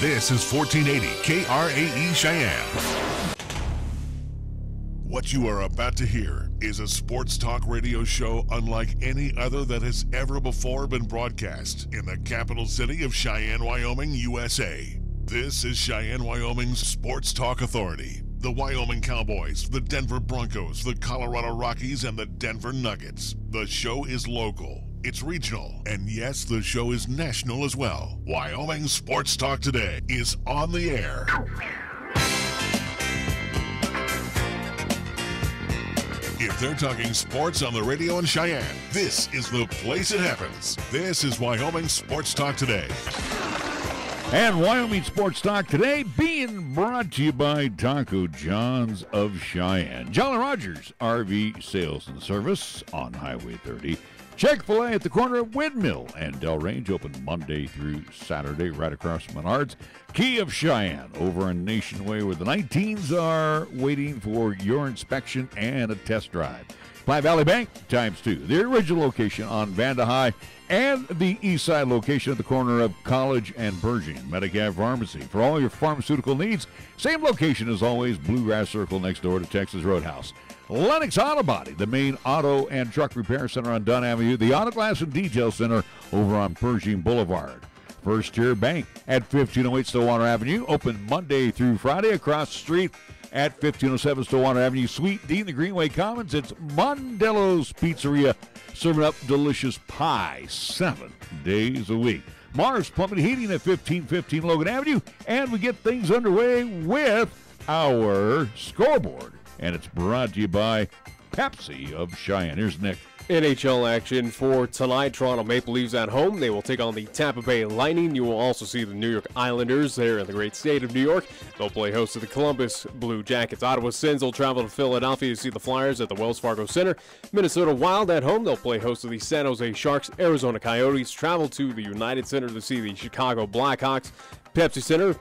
This is 1480 KRAE Cheyenne. What you are about to hear is a sports talk radio show unlike any other that has ever before been broadcast in the capital city of Cheyenne, Wyoming, USA. This is Cheyenne, Wyoming's Sports Talk Authority. The Wyoming Cowboys, the Denver Broncos, the Colorado Rockies, and the Denver Nuggets. The show is local, it's regional, and yes, the show is national as well. Wyoming Sports Talk Today is on the air. If they're talking sports on the radio in Cheyenne, this is the place it happens. This is Wyoming Sports Talk Today. And Wyoming Sports Talk Today being brought to you by Taco John's of Cheyenne. Jolly Rogers RV Sales and Service on Highway 30. Chick-fil-A at the corner of Windmill and Del Range, open Monday through Saturday right across from Menards. Key of Cheyenne over on Nation Way, where the 19s are waiting for your inspection and a test drive. Pine Valley Bank ×2, the original location on Vanda High and the east side location at the corner of College and Pershing. Medicav Pharmacy for all your pharmaceutical needs. Same location as always, Bluegrass Circle next door to Texas Roadhouse. Lennox Auto Body, the main auto and truck repair center on Dunn Avenue. The Auto Glass and Detail Center over on Pershing Boulevard. First Tier Bank at 1508 Stillwater Avenue, open Monday through Friday across the street at 1507 Stillwater Avenue. Sweet Dean, the Greenway Commons. It's Mondello's Pizzeria, serving up delicious pie 7 days a week. Mars Plumbing and Heating at 1515 Logan Avenue. And we get things underway with our scoreboard. And it's brought to you by Pepsi of Cheyenne. Here's Nick. NHL action for tonight. Toronto Maple Leafs at home. They will take on the Tampa Bay Lightning. You will also see the New York Islanders there in the great state of New York. They'll play host to the Columbus Blue Jackets. Ottawa Sens will travel to Philadelphia to see the Flyers at the Wells Fargo Center. Minnesota Wild at home. They'll play host to the San Jose Sharks. Arizona Coyotes travel to the United Center to see the Chicago Blackhawks. Pepsi Center, the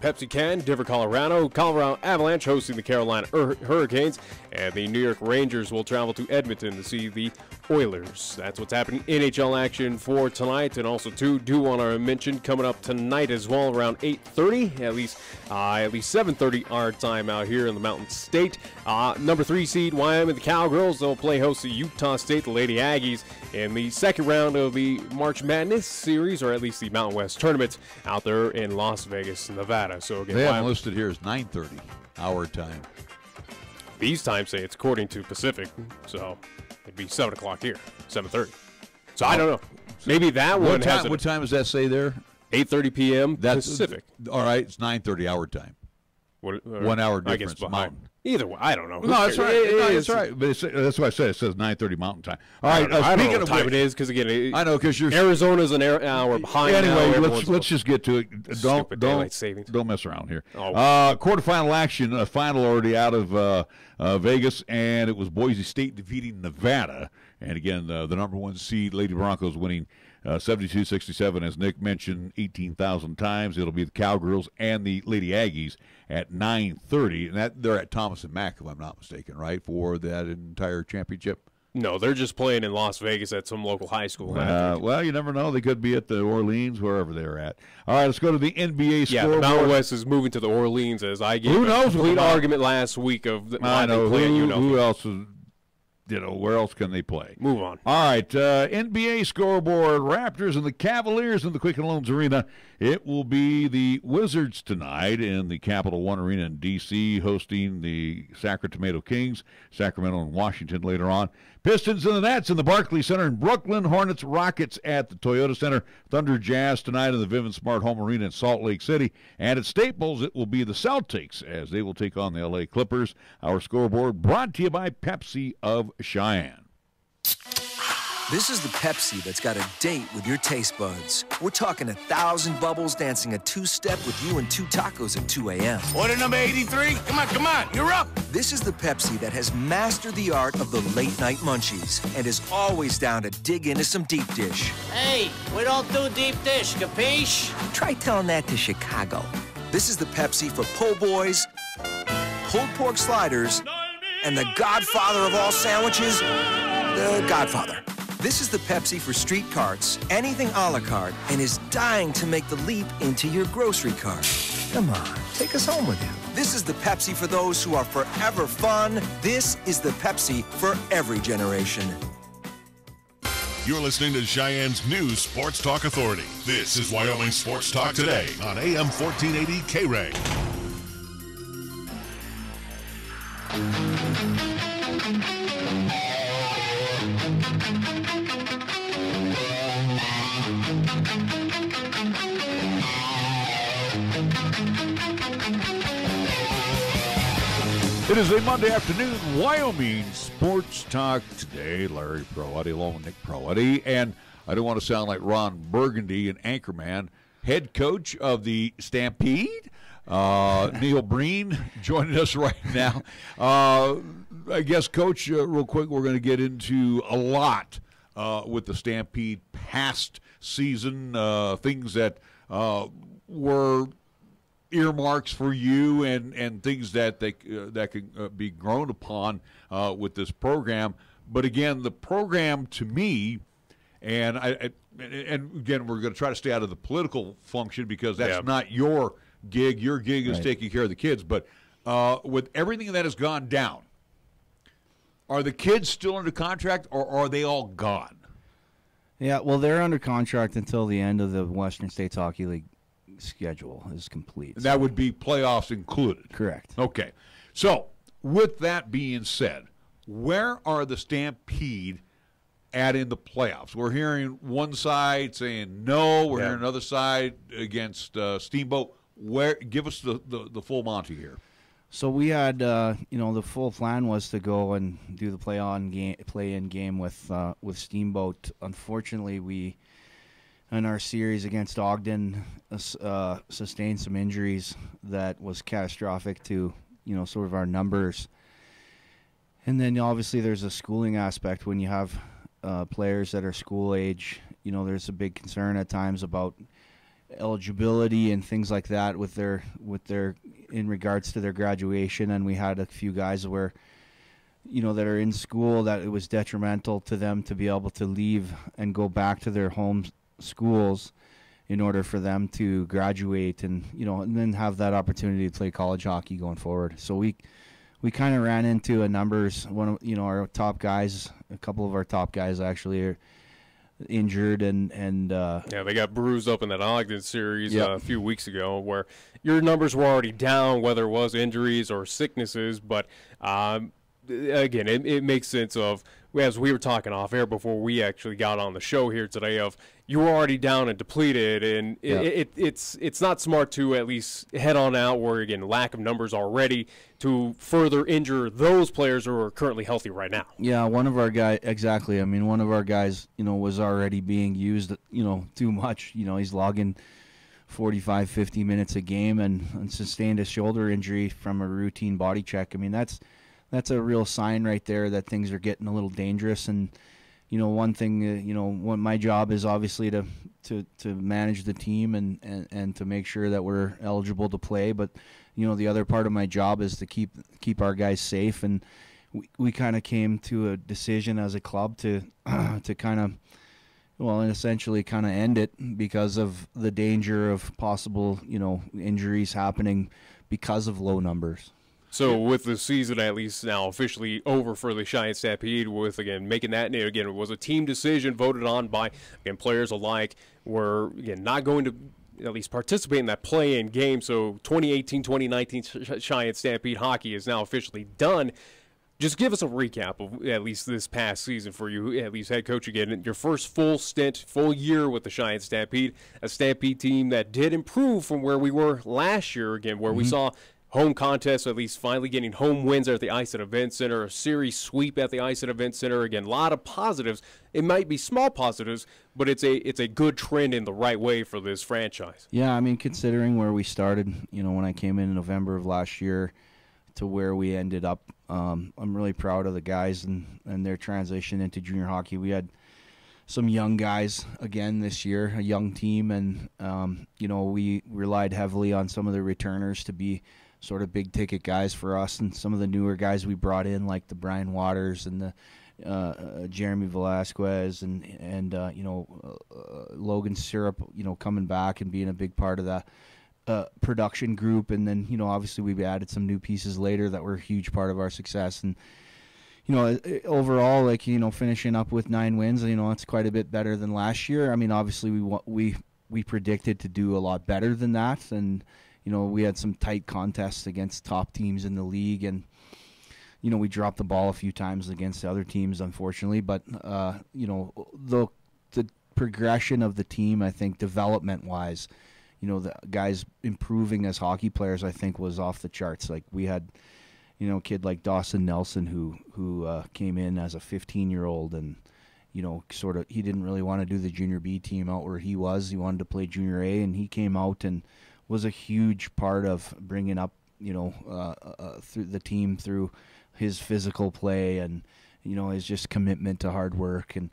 Pepsi can, Denver, Colorado Avalanche hosting the Carolina Hurricanes, and the New York Rangers will travel to Edmonton to see the Oilers. That's what's happening. NHL action for tonight, and also do want to mention coming up tonight as well around 8:30, at least 7:30 our time out here in the Mountain State. Number 3 seed Wyoming, the Cowgirls, they'll play host to Utah State, the Lady Aggies, in the second round of the March Madness series, or at least the Mountain West tournament out there in Las Vegas, Nevada. So again, they have listed here as 9:30 our time. These times say it's according to Pacific, so it'd be 7 o'clock here, 7:30. So I don't know. Maybe that one has what time does that say there? 8:30 p.m. Pacific. All right, it's 9:30 our time. 1 hour difference. I guess Mountain. Either way, I don't know. No, that's right. That's right. But that's what I said. It says 9:30 Mountain Time. All right. I don't know what time it is because again, I know because you're Arizona's an hour behind. Anyway, let's just get to it. Don't mess around here. Quarterfinal action, a final already out of Vegas, and it was Boise State defeating Nevada. And again, the number 1 seed Lady Broncos winning 72-67, as Nick mentioned, 18,000 times. It'll be the Cowgirls and the Lady Aggies at 9:30, and they're at Thomas and Mack, if I'm not mistaken, right, for that entire championship? No, they're just playing in Las Vegas at some local high school. Well, you never know. They could be at the Orleans, wherever they're at. All right, let's go to the NBA scoreboard. Yeah, the Mountain West is moving to the Orleans, as I gave a complete argument last week of I know. Who else is... where else can they play? Move on. All right, NBA scoreboard, Raptors and the Cavaliers in the Quicken Loans Arena. It will be the Wizards tonight in the Capital One Arena in D.C., hosting the Sacramento Kings, Sacramento and Washington later on. Pistons and the Nets in the Barclays Center in Brooklyn. Hornets, Rockets at the Toyota Center. Thunder, Jazz tonight in the Vivint Smart Home Arena in Salt Lake City. And at Staples, it will be the Celtics as they will take on the L.A. Clippers. Our scoreboard brought to you by Pepsi of Cheyenne. This is the Pepsi that's got a date with your taste buds. We're talking 1,000 bubbles dancing a two-step with you and 2 tacos at 2 a.m. Order number 83? Come on, you're up. This is the Pepsi that has mastered the art of the late-night munchies and is always down to dig into some deep dish. Hey, we don't do deep dish, capiche? Try telling that to Chicago. This is the Pepsi for po' boys, pulled pork sliders, and the godfather of all sandwiches, the Godfather. This is the Pepsi for street carts, anything a la carte, and is dying to make the leap into your grocery cart. Come on, take us home with you. This is the Pepsi for those who are forever fun. This is the Pepsi for every generation. You're listening to Cheyenne's new Sports Talk Authority. This is Wyoming Sports Talk Today on AM 1480 KRAE. It is a Monday afternoon, Wyoming Sports Talk Today. Larry Proetti, along with Nick Proetti. And I don't want to sound like Ron Burgundy, an anchorman, head coach of the Stampede. Neil Breen joining us right now. I guess, Coach, real quick, we're going to get into a lot with the Stampede past season, things that were earmarks for you and things that can be grown upon with this program. But again, the program to me, and again, we're going to try to stay out of the political function because that's not your gig. Your gig is taking care of the kids. But with everything that has gone down, are the kids still under contract or are they all gone? Yeah, well, they're under contract until the end of the Western States Hockey League schedule is complete. And that would be playoffs included. Correct. Okay. So, with that being said, where are the Stampede at in the playoffs? We're hearing one side saying no. We're hearing another side against Steamboat. Give us the full Monty here. So we had, the full plan was to go and do the play-in game with Steamboat. Unfortunately, we, in our series against Ogden, sustained some injuries that was catastrophic to, sort of our numbers. And then obviously there's a schooling aspect when you have players that are school age. There's a big concern at times about eligibility and things like that with their in regards to their graduation. And we had a few guys where, that are in school that it was detrimental to them to be able to leave and go back to their home schools in order for them to graduate and and then have that opportunity to play college hockey going forward. So we kind of ran into a numbers. One of our top guys, a couple of our top guys actually are injured and they got bruised up in that Ogden series a few weeks ago where your numbers were already down, whether it was injuries or sicknesses. But again, it makes sense of, as we were talking off air before we actually got on the show here today, of you were already down and depleted, and it's not smart to at least head on out where, again, lack of numbers already to further injure those players who are currently healthy right now. Yeah, one of our guys, exactly. I mean, one of our guys, was already being used, too much. He's logging 45, 50 minutes a game and sustained a shoulder injury from a routine body check. I mean, that's a real sign right there that things are getting a little dangerous. And one thing, what my job is obviously to manage the team and to make sure that we're eligible to play. But the other part of my job is to keep our guys safe. And we kind of came to a decision as a club to kind of, and essentially kind of end it because of the danger of possible injuries happening because of low numbers. So with the season at least now officially over for the Cheyenne Stampede, with, again, making that, again, it was a team decision voted on by, again, players alike, were, again, not going to at least participate in that play-in game. So 2018-2019 Cheyenne Stampede hockey is now officially done. Just give us a recap of at least this past season for you, at least head coach again. Your first full stint, full year with the Cheyenne Stampede, a Stampede team that did improve from where we were last year, again, where we saw home contests, at least finally getting home wins at the Ice and Event Center, a series sweep at the Ice and Event Center. Again, a lot of positives. It might be small positives, but it's a good trend in the right way for this franchise. Yeah, I mean, considering where we started, when I came in November of last year to where we ended up, I'm really proud of the guys and their transition into junior hockey. We had some young guys again this year, a young team, and we relied heavily on some of the returners to be sort of big ticket guys for us, and some of the newer guys we brought in, like the Brian Waters and the Jeremy Velasquez and Logan Syrup, coming back and being a big part of that production group. And then, obviously we've added some new pieces later that were a huge part of our success. And, overall, like, finishing up with 9 wins, it's quite a bit better than last year. I mean, obviously we predicted to do a lot better than that. And, we had some tight contests against top teams in the league, and, we dropped the ball a few times against the other teams, unfortunately. But, the progression of the team, I think, development-wise, the guys improving as hockey players, I think, was off the charts. Like, we had, a kid like Dawson Nelson who came in as a 15-year-old and, he didn't really want to do the junior B team out where he was. He wanted to play junior A, and he came out and was a huge part of bringing up, through the team through his physical play and, his just commitment to hard work. And,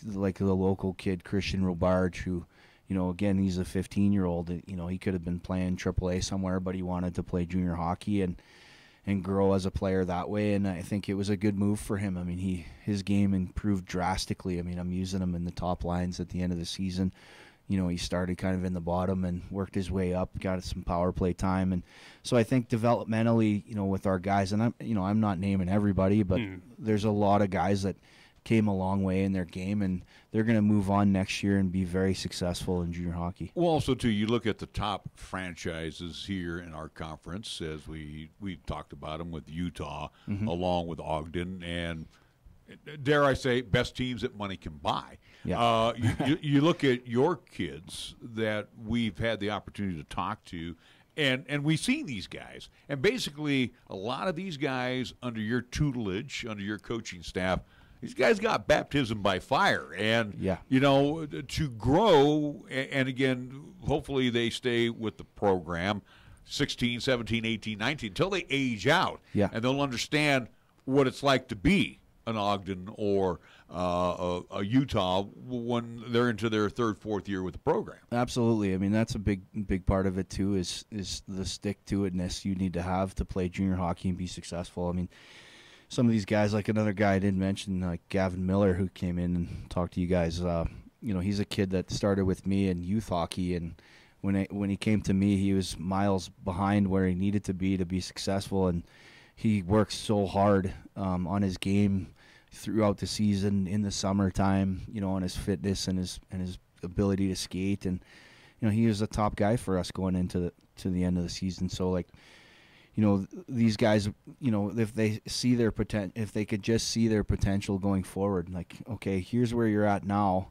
like the local kid, Christian Robarge, who, again, he's a 15-year-old. He could have been playing AAA somewhere, but he wanted to play junior hockey and grow as a player that way. And I think it was a good move for him. I mean, his game improved drastically. I mean, I'm using him in the top lines at the end of the season. He started kind of in the bottom and worked his way up, got some power play time. And so I think developmentally, with our guys, and I'm not naming everybody, but there's a lot of guys that came a long way in their game, and they're going to move on next year and be very successful in junior hockey. Well, also, too, you look at the top franchises here in our conference, as we talked about them with Utah, along with Ogden, and dare I say, best teams that money can buy. Yeah. You look at your kids that we've had the opportunity to talk to, and we've seen these guys. And basically, a lot of these guys under your tutelage, under your coaching staff, these guys got baptism by fire. And, to grow, and again, hopefully they stay with the program 16, 17, 18, 19, until they age out. Yeah. And they'll understand what it's like to be an Ogden or a Utah when they're into their third, fourth year with the program. Absolutely. I mean, that's a big part of it too. Is the stick-to-itness you need to have to play junior hockey and be successful. I mean, some of these guys, like another guy I didn't mention, like Gavin Miller, who came in and talked to you guys. He's a kid that started with me in youth hockey, and when he came to me, he was miles behind where he needed to be successful, and he works so hard on his game throughout the season, in the summertime, on his fitness and his ability to skate. And, he was a top guy for us going into the end of the season. So, like, these guys, if they see their if they could just see their potential going forward, like, okay, here's where you're at now,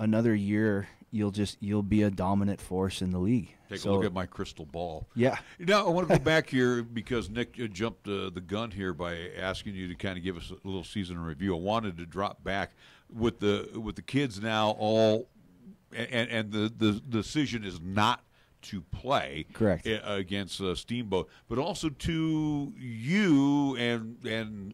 another year, you'll be a dominant force in the league. Take a look at my crystal ball. Yeah. Now, I want to go back here because Nick jumped the gun here by asking you to kind of give us a little season review. I wanted to drop back with the kids now all, and the decision is not to play correct against Steamboat, but also to you and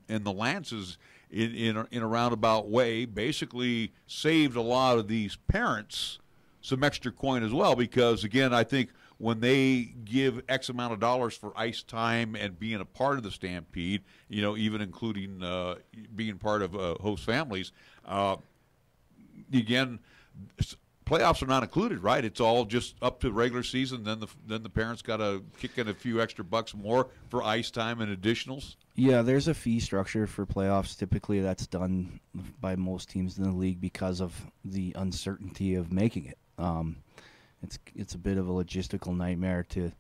the Lances in a roundabout way, basically saved a lot of these parents some extra coin as well, because again, I think when they give X amount of dollars for ice time and being a part of the Stampede, even including being part of host families, again, playoffs are not included, right? It's all just up to regular season. Then the parents got to kick in a few extra bucks more for ice time and additionals. Yeah, there's a fee structure for playoffs. Typically, that's done by most teams in the league because of the uncertainty of making it. It's a bit of a logistical nightmare to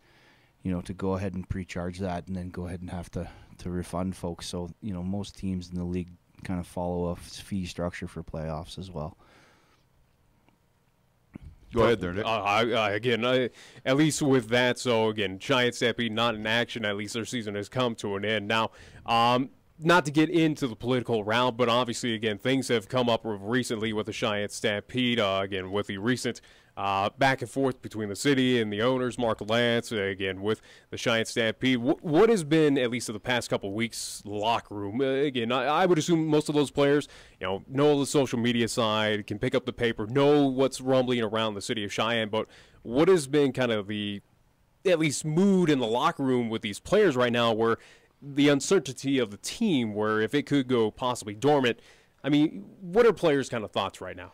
go ahead and pre-charge that and then go ahead and have to refund folks. So, most teams in the league kind of follow a fee structure for playoffs as well. Go ahead there, Nick. At least with that, so again, Cheyenne Stampede not in action. At least their season has come to an end. Now, not to get into the political round, but obviously, again, things have come up recently with the Cheyenne Stampede. Again, with the recent back and forth between the city and the owners, Mark Lance, again, with the Cheyenne Stampede. What has been, at least in the past couple of weeks, locker room? Again, I would assume most of those players, know the social media side, can pick up the paper, know what's rumbling around the city of Cheyenne, but what has been kind of the, at least, mood in the locker room with these players right now where the uncertainty of the team, where if it could go possibly dormant, I mean, what are players' kind of thoughts right now?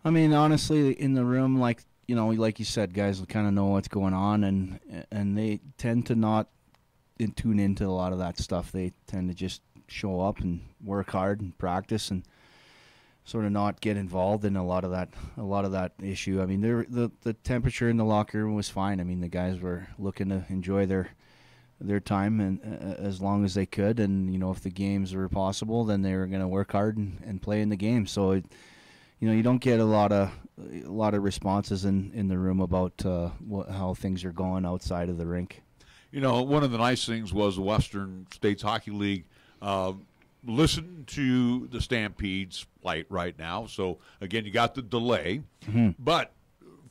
I mean, honestly, in the room, like you said, guys kind of know what's going on, and they tend to not tune into a lot of that stuff. They tend to just show up and work hard and practice and sort of not get involved in a lot of that issue. I mean, the temperature in the locker room was fine. I mean, the guys were looking to enjoy their time and as long as they could, and if the games were possible, then they were going to work hard and play in the game. So you don't get a lot of responses in the room about how things are going outside of the rink. One of the nice things was the Western States Hockey League listened to the Stampede's plight right now. So again, you got the delay, but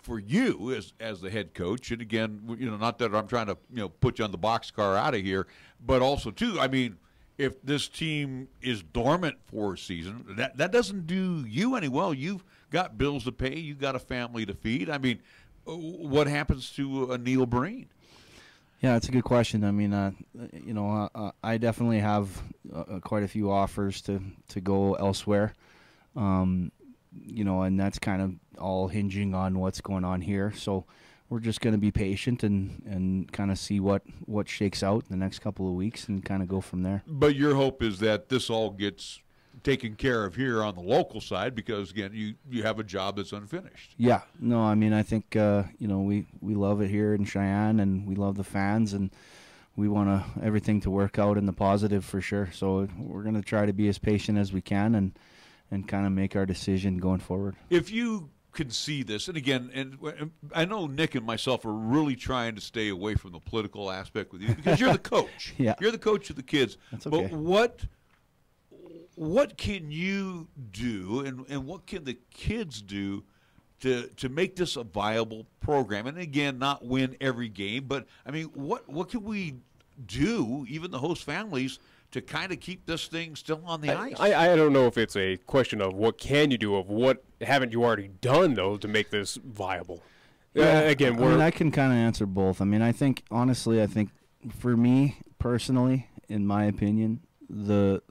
for you as the head coach, and again, not that I'm trying to put you on the boxcar out of here, but also too, I mean, if this team is dormant for a season, that doesn't do you any well. You've got bills to pay. You've got a family to feed. I mean, what happens to Neil Breen? Yeah, it's a good question. I mean, I definitely have quite a few offers to go elsewhere, and that's kind of all hinging on what's going on here. So we're just going to be patient and kind of see what shakes out in the next couple of weeks and kind of go from there. But your hope is that this all gets taken care of here on the local side, because again, you have a job that's unfinished. Yeah, no, I mean, I think we love it here in Cheyenne, and we love the fans, and we want everything to work out in the positive for sure. So we're going to try to be as patient as we can and kind of make our decision going forward. If you can see this, and again, and I know Nick and myself are really trying to stay away from the political aspect with you, because you're the coach. Yeah, you're the coach of the kids. That's okay. But what can you do, and what can the kids do to make this a viable program? And again, not win every game, but I mean, what can we do, even the host families, to kind of keep this thing still on the ice? I don't know if it's a question of what can you do, of what haven't you already done, though, to make this viable. Yeah, Again, I can kind of answer both. I mean, I think for me personally, in my opinion, the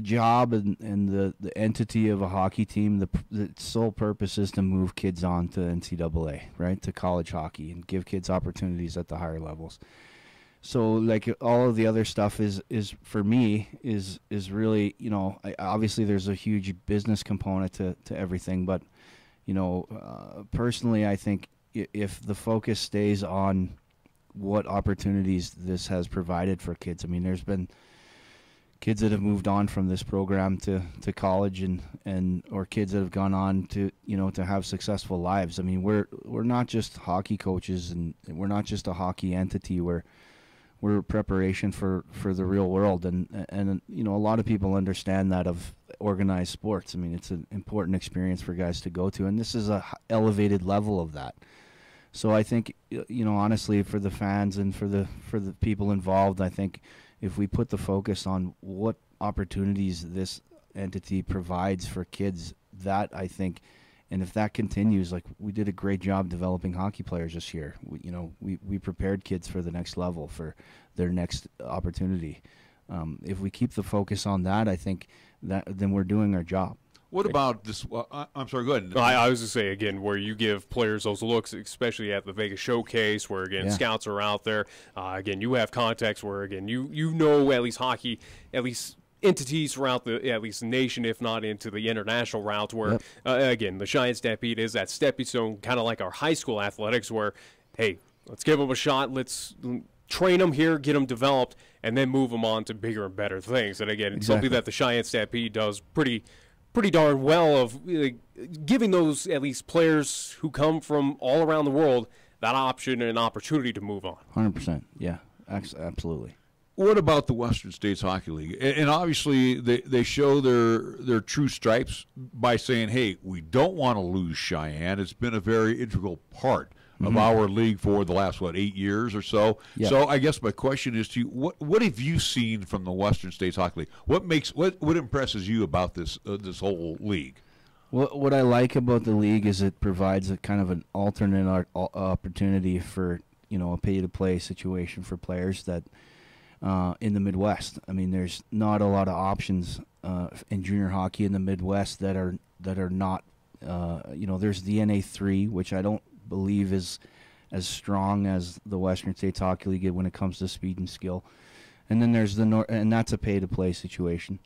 job and the entity of a hockey team, the sole purpose is to move kids on to NCAA, right, to college hockey, and give kids opportunities at the higher levels. So like all of the other stuff is for me is really, obviously there's a huge business component to everything, but personally, I think if the focus stays on what opportunities this has provided for kids, I mean, there's been kids that have moved on from this program to college and or kids that have gone on to to have successful lives. I mean, we're not just hockey coaches, and we're not just a hockey entity. We're preparation for the real world, and a lot of people understand that of organized sports. I mean, it's an important experience for guys to go to, and this is a elevated level of that. So I think honestly, for the fans and for the people involved, I think if we put the focus on what opportunities this entity provides for kids, that I think, and if that continues, like we did a great job developing hockey players this year. We prepared kids for the next level, for their next opportunity. If we keep the focus on that, I think that then we're doing our job. What about this? I'm sorry, go ahead. I was going to say, again, where you give players those looks, especially at the Vegas Showcase, where, again, scouts are out there. Again, you have contacts where, again, you know at least hockey, at least entities throughout at least the nation, if not into the international routes, where, again, the Cheyenne Stampede is that stepping stone, kind of like our high school athletics, where, hey, let's give them a shot, let's train them here, get them developed, and then move them on to bigger and better things. And, again, it's something that the Cheyenne Stampede does pretty darn well, of giving those at least players who come from all around the world that option and an opportunity to move on. 100%, yeah, absolutely. What about the Western States Hockey League? And obviously they show their true stripes by saying, hey, we don't want to lose Cheyenne. It's been a very integral part of our league for the last, 8 years or so. Yeah. So I guess my question is to you, what have you seen from the Western States Hockey League? What impresses you about this whole league? What I like about the league is it provides a kind of an alternate opportunity for a pay-to-play situation for players that in the Midwest. I mean, there's not a lot of options in junior hockey in the Midwest that are not. There's the NA3, which I don't believe is as strong as the Western States Hockey League when it comes to speed and skill. And then there's and that's a pay-to-play situation.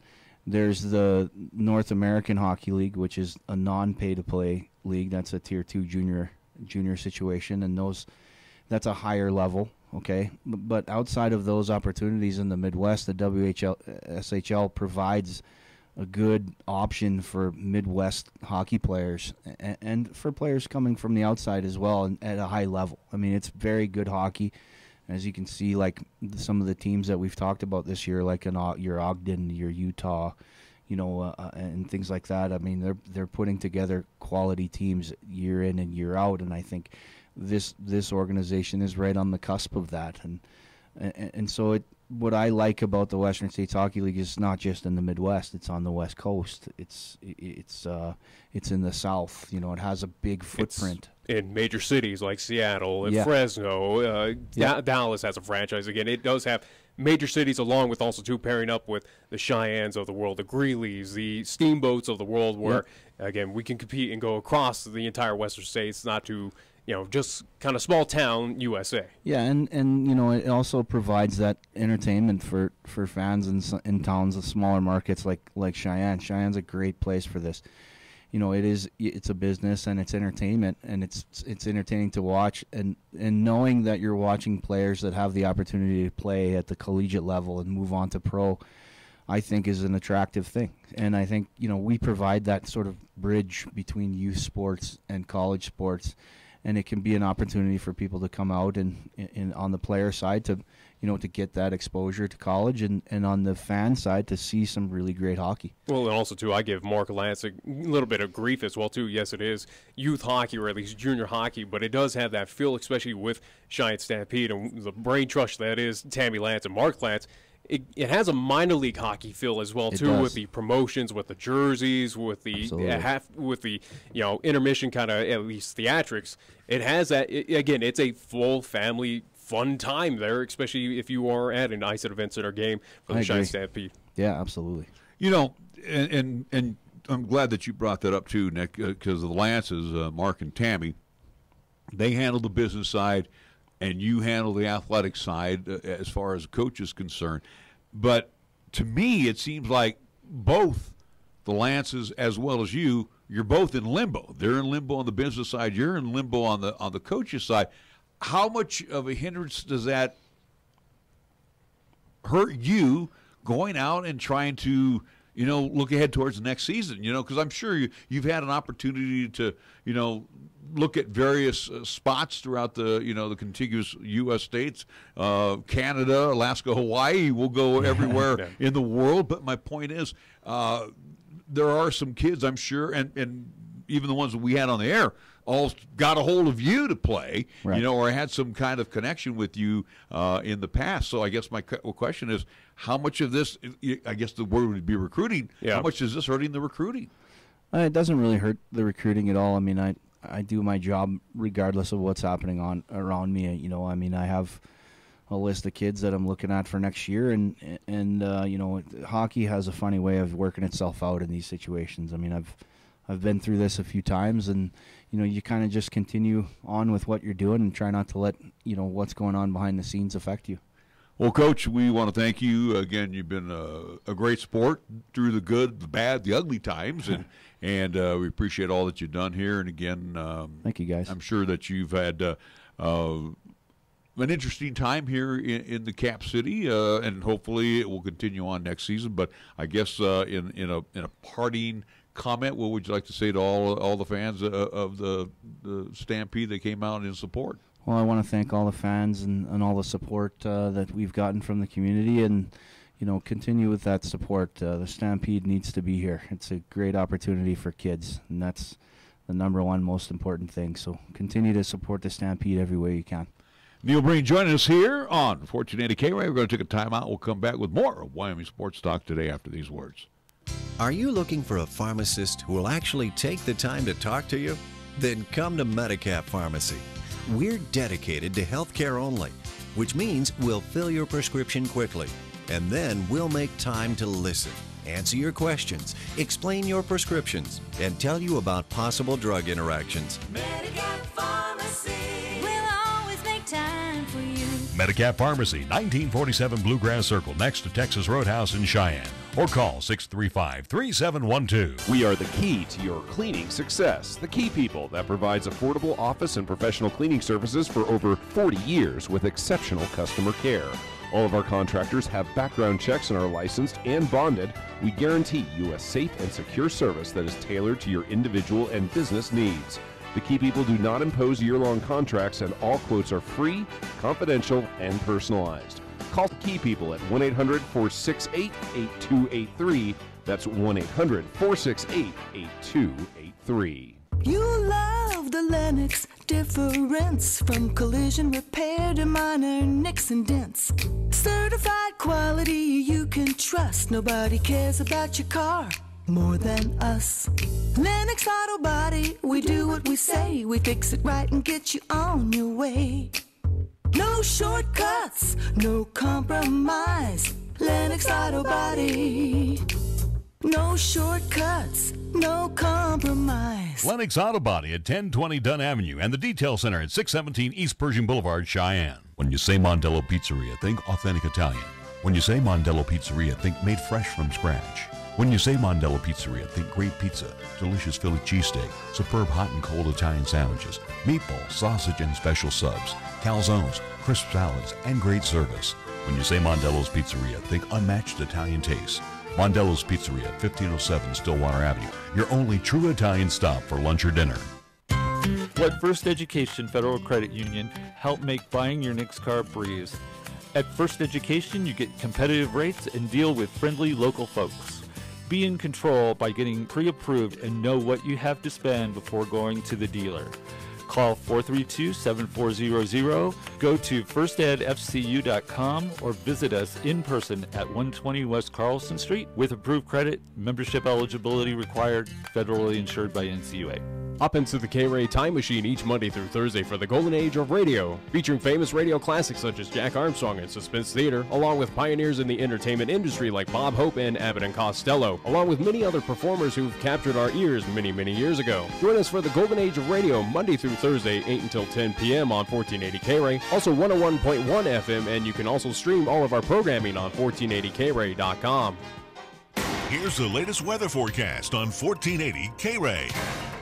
There's the North American Hockey League, which is a non-pay-to-play league. That's a Tier 2 junior situation, and that's a higher level, okay? But outside of those opportunities in the Midwest, the SHL provides a good option for Midwest hockey players and for players coming from the outside as well and at a high level. I mean, it's very good hockey. As you can see, like some of the teams that we've talked about this year, like your Ogden, your Utah, and things like that. I mean, they're putting together quality teams year in and year out, and I think this organization is right on the cusp of that. And so what I like about the Western States Hockey League is not just in the Midwest; it's on the West Coast. It's in the South. It has a big footprint. In major cities like Seattle and Fresno, Dallas has a franchise. Again, it does have major cities, along with also pairing up with the Cheyennes of the world, the Greeleys, the Steamboats of the world, where again we can compete and go across the entire Western states, not to just kind of small town USA. Yeah, and it also provides that entertainment for fans in towns of smaller markets like Cheyenne. Cheyenne's a great place for this. It's a business and it's entertainment, and it's entertaining to watch, and knowing that you're watching players that have the opportunity to play at the collegiate level and move on to pro, I think is an attractive thing. And I think we provide that sort of bridge between youth sports and college sports, and it can be an opportunity for people to come out and on the player side to get that exposure to college, and on the fan side to see some really great hockey. Well, and also I give Mark Lance a little bit of grief as well too. Yes, it is youth hockey, or at least junior hockey, but it does have that feel, especially with Cheyenne Stampede and the brain trust that is Tammy Lance and Mark Lance. It has a minor league hockey feel as well too, with the promotions, with the jerseys, with the intermission kind of at least theatrics. It has that. Again, it's a full family fun time there, especially if you are at an ice at event center game for the Cheyenne Stampede. Yeah, absolutely. And I'm glad that you brought that up too, Nick, because the Lances, Mark and Tammy, they handle the business side, and you handle the athletic side as far as the coach is concerned. But to me, it seems like both the Lances as well as you're both in limbo. They're in limbo on the business side. You're in limbo on the coach's side. How much of a hindrance does that hurt you going out and trying to, look ahead towards the next season? Because I'm sure you've had an opportunity to, look at various spots throughout the, the contiguous U.S. states, Canada, Alaska, Hawaii. We'll go everywhere in the world. But my point is, there are some kids, I'm sure, and even the ones that we had on the air, all got a hold of you to play, or had some kind of connection with you in the past. So I guess my question is, how much of this, I guess the word would be recruiting, how much is this hurting the recruiting? It doesn't really hurt the recruiting at all. I mean, I do my job regardless of what's happening around me. I have a list of kids that I'm looking at for next year, and hockey has a funny way of working itself out in these situations. I mean, I've been through this a few times, and you kind of just continue on with what you're doing and try not to let what's going on behind the scenes affect you. Well, Coach, we want to thank you again. You've been a great sport through the good, the bad, the ugly times, and we appreciate all that you've done here. And again, thank you, guys. I'm sure that you've had an interesting time here in the Cap City, and hopefully it will continue on next season. But I guess in a parting comment, what would you like to say to all the fans of the Stampede that came out in support? Well, I want to thank all the fans and all the support that we've gotten from the community, and continue with that support. The Stampede needs to be here. It's a great opportunity for kids, and that's the number one most important thing. So continue to support the Stampede every way you can. Neil Breen joining us here on 1480 KRAE. We're going to take a timeout. We'll come back with more of Wyoming Sports Talk today after these words. Are you looking for a pharmacist who will actually take the time to talk to you? Then come to Medicap Pharmacy. We're dedicated to healthcare only. which means we'll fill your prescription quickly. And then we'll make time to listen, answer your questions, explain your prescriptions, and tell you about possible drug interactions. Medicap Pharmacy will always make time for you. Medicap Pharmacy, 1947 Bluegrass Circle, next to Texas Roadhouse in Cheyenne. Or call 635-3712. We are the key to your cleaning success. The Key People that provides affordable office and professional cleaning services for over 40 years with exceptional customer care. All of our contractors have background checks and are licensed and bonded. We guarantee you a safe and secure service that is tailored to your individual and business needs. The Key People do not impose year-long contracts, and all quotes are free, confidential, and personalized. Call the Key People at 1-800-468-8283. That's 1-800-468-8283. You love the Lennox difference, from collision repair to minor nicks and dents. Certified quality you can trust. Nobody cares about your car more than us. Lennox Auto Body, we do what we say. We fix it right and get you on your way. No shortcuts, no compromise. Lennox Auto Body. No shortcuts, no compromise. Lennox Auto Body at 1020 Dunn Avenue and the Detail Center at 617 East Pershing Boulevard, Cheyenne. When you say Mondello Pizzeria, think authentic Italian. When you say Mondello Pizzeria, think made fresh from scratch. When you say Mondello Pizzeria, think great pizza, delicious Philly cheesesteak, superb hot and cold Italian sandwiches, meatballs, sausage, and special subs, calzones, crisp salads, and great service. When you say Mondello's Pizzeria, think unmatched Italian taste. Mondello's Pizzeria, 1507 Stillwater Avenue, your only true Italian stop for lunch or dinner. Let First Education Federal Credit Union help make buying your next car a breeze. At First Education, you get competitive rates and deal with friendly local folks. Be in control by getting pre-approved and know what you have to spend before going to the dealer. Call 432-7400, go to firstedfcu.com, or visit us in person at 120 West Carlson Street with approved credit, membership eligibility required, federally insured by NCUA. Hop into the KRAE Time Machine each Monday through Thursday for the golden age of radio, featuring famous radio classics such as Jack Armstrong and Suspense Theater, along with pioneers in the entertainment industry like Bob Hope and Abbott and Costello, along with many other performers who've captured our ears many, many years ago. Join us for the golden age of radio Monday through Thursday, 8 until 10 p.m. on 1480 KRAE, also 101.1 FM, and you can also stream all of our programming on 1480krae.com. Here's the latest weather forecast on 1480 KRAE.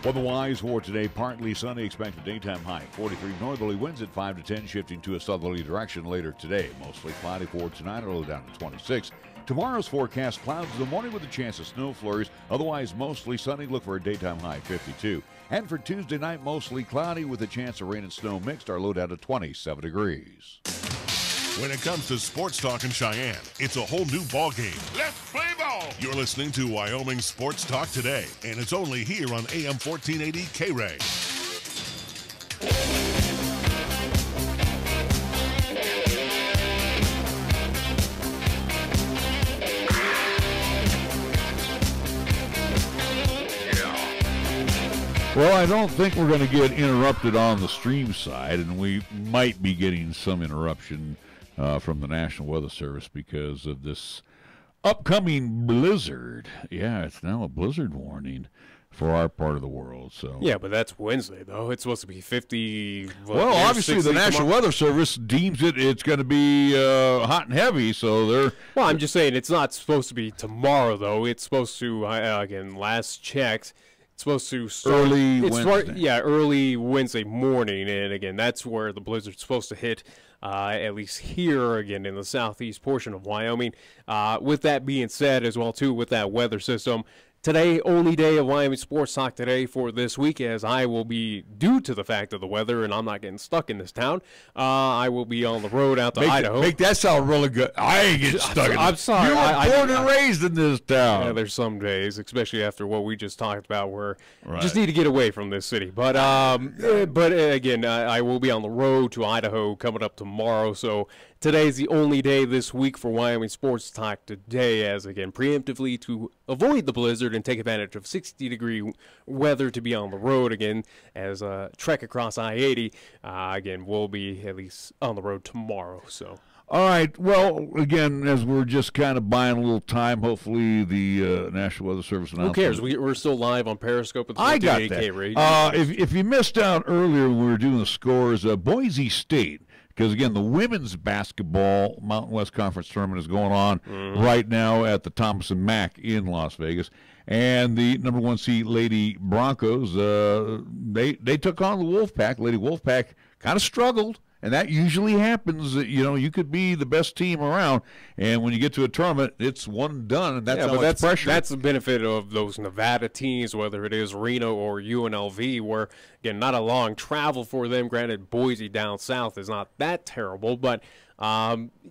Weather-wise for today, partly sunny, expected daytime high 43, northerly winds at 5 to 10, shifting to a southerly direction later today. Mostly cloudy for tonight, low down to 26. Tomorrow's forecast, clouds in the morning with a chance of snow flurries. Otherwise, mostly sunny. Look for a daytime high 52. And for Tuesday night, mostly cloudy with a chance of rain and snow mixed. Our low down to 27 degrees. When it comes to sports talk in Cheyenne, it's a whole new ballgame. Let's play ball. You're listening to Wyoming Sports Talk today, and it's only here on AM 1480 KRAE. Well, I don't think we're going to get interrupted on the stream side, and we might be getting some interruption from the National Weather Service because of this upcoming blizzard. Yeah, it's now a blizzard warning for our part of the world. So yeah, but that's Wednesday, though. It's supposed to be 50. Well, obviously the National Weather Service deems it's going to be hot and heavy, so they're... Well, I'm just saying it's not supposed to be tomorrow, though. It's supposed to, again, last checked, it's supposed to start early Wednesday. Early Wednesday morning, and again, that's where the blizzard's supposed to hit, at least here, again, in the southeast portion of Wyoming. With that being said, as well, too, with that weather system, today, only day of Wyoming Sports Talk today for this week, as I will be, due to the fact of the weather, and I'm not getting stuck in this town, I will be on the road out to Idaho. Make that sound really good. I ain't getting stuck in I'm sorry. You were born and raised in this town. Yeah, there's some days, especially after what we just talked about, where you just need to get away from this city. But again, I will be on the road to Idaho coming up tomorrow, so today's the only day this week for Wyoming Sports Talk today, as again, preemptively to avoid the blizzard and take advantage of 60-degree weather to be on the road again, as trek across I-80. Again, we'll be at least on the road tomorrow. So. All right. Well, again, as we're just kind of buying a little time, hopefully the National Weather Service announcement. Who cares? We're still live on Periscope at the I got that. KRAE. If you missed out earlier when we were doing the scores, Boise State, because, again, the women's basketball Mountain West Conference tournament is going on right now at the Thomas and Mack in Las Vegas. And the number 1 seed Lady Broncos, they took on the Wolfpack. Lady Wolfpack kind of struggled. And that usually happens. You know, you could be the best team around, and when you get to a tournament, it's one and done, and that's pressure. That's the benefit of those Nevada teams, whether it is Reno or UNLV, where, again, not a long travel for them. Granted, Boise down south is not that terrible, but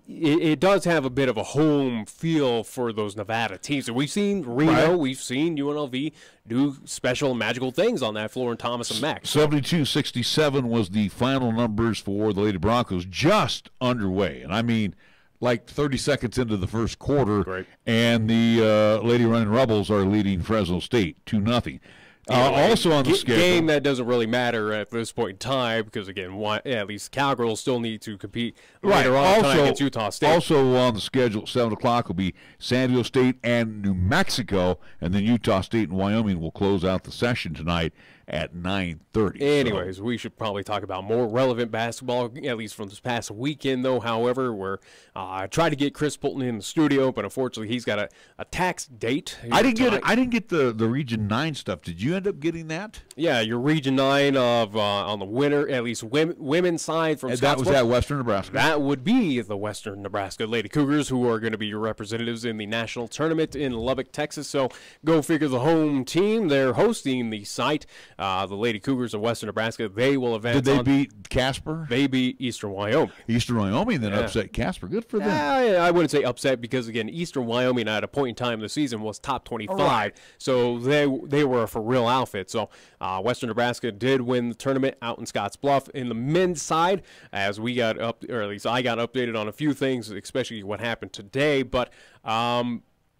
it does have a bit of a home feel for those Nevada teams. And we've seen Reno, we've seen UNLV do special magical things on that floor in Thomas and Mack. 72-67 was the final numbers for the Lady Broncos, just underway. And I mean, like 30 seconds into the first quarter, and the Lady Running Rebels are leading Fresno State 2-0. Also on the schedule, game that doesn't really matter at this point in time because, again, at least Cowgirls still need to compete later on tonight against Utah State. Also on the schedule at 7 o'clock will be San Diego State and New Mexico, and then Utah State and Wyoming will close out the session tonight at 9:30. Anyways, we should probably talk about more relevant basketball, at least from this past weekend, though. However, where I tried to get Chris Polton in the studio, but unfortunately he's got a tax date. I didn't get the Region 9 stuff. Did you end up getting that? Yeah, your Region 9 of on the winner, at least women's side from Scottsbluff. That was at Western Nebraska. That would be the Western Nebraska Lady Cougars, who are going to be your representatives in the national tournament in Lubbock, Texas. So go figure, the home team, they're hosting the site. The Lady Cougars of Western Nebraska, they will advance. Did they beat Casper? They beat Eastern Wyoming. Eastern Wyoming then upset Casper. Good for them. I wouldn't say upset because, again, Eastern Wyoming at a point in time in the season was top 25. So they were a for real outfit. So Western Nebraska did win the tournament out in Scottsbluff. In the men's side, as we got up, or at least I got updated on a few things, especially what happened today. But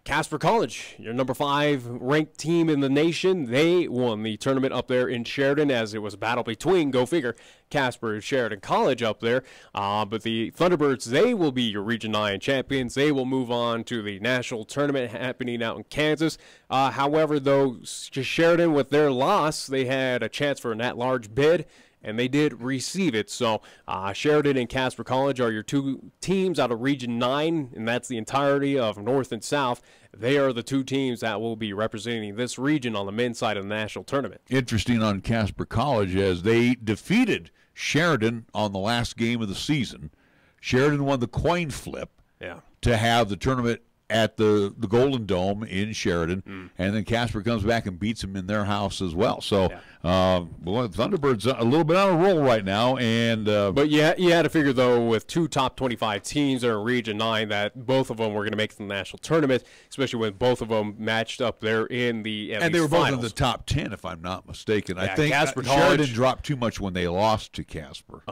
Casper College, your number 5 ranked team in the nation, they won the tournament up there in Sheridan, as it was a battle between, go figure, Casper and Sheridan College up there. But the Thunderbirds, they will be your Region 9 champions. They will move on to the national tournament happening out in Kansas. However, though, Sheridan, with their loss, they had a chance for an at-large bid, and they did receive it. So Sheridan and Casper College are your 2 teams out of Region 9, and that's the entirety of North and South. They are the 2 teams that will be representing this region on the men's side of the national tournament. Interesting on Casper College, as they defeated Sheridan on the last game of the season. Sheridan won the coin flip to have the tournament at the Golden Dome in Sheridan, and then Casper comes back and beats them in their house as well. So, Thunderbirds a little bit on a roll right now. And but you had to figure, though, with 2 top 25 teams that are in Region 9, that both of them were going to make the national tournament, especially when both of them matched up there in the and they were finals. both in the top 10, if I'm not mistaken. Yeah, I think Casper Sheridan College dropped too much when they lost to Casper.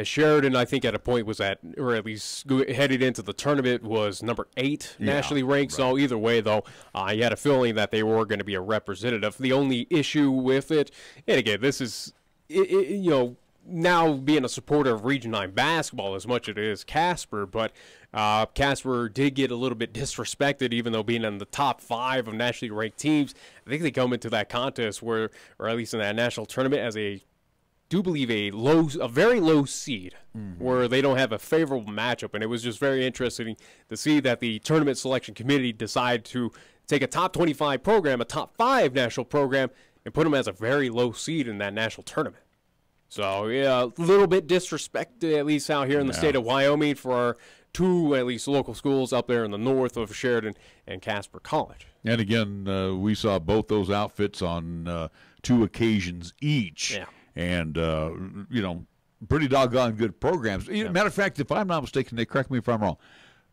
Sheridan, I think, at a point was at, or at least headed into the tournament, was number 8 nationally ranked. So either way, though, you had a feeling that they were going to be a representative. The only issue with it, and again, this is, you know, now being a supporter of Region 9 basketball as much as it is Casper, but Casper did get a little bit disrespected, even though being in the top 5 of nationally ranked teams. I think they come into that contest where, or at least in that national tournament, as a do believe a very low seed, where they don't have a favorable matchup. And it was just very interesting to see that the tournament selection committee decided to take a top 25 program, a top 5 national program, and put them as a very low seed in that national tournament. So, yeah, a little bit disrespected, at least out here in the state of Wyoming, for our 2, at least, local schools up there in the north of Sheridan and Casper College. And again, we saw both those outfits on 2 occasions each. Yeah. And, you know, pretty doggone good programs. Matter of fact, if I'm not mistaken, they correct me if I'm wrong,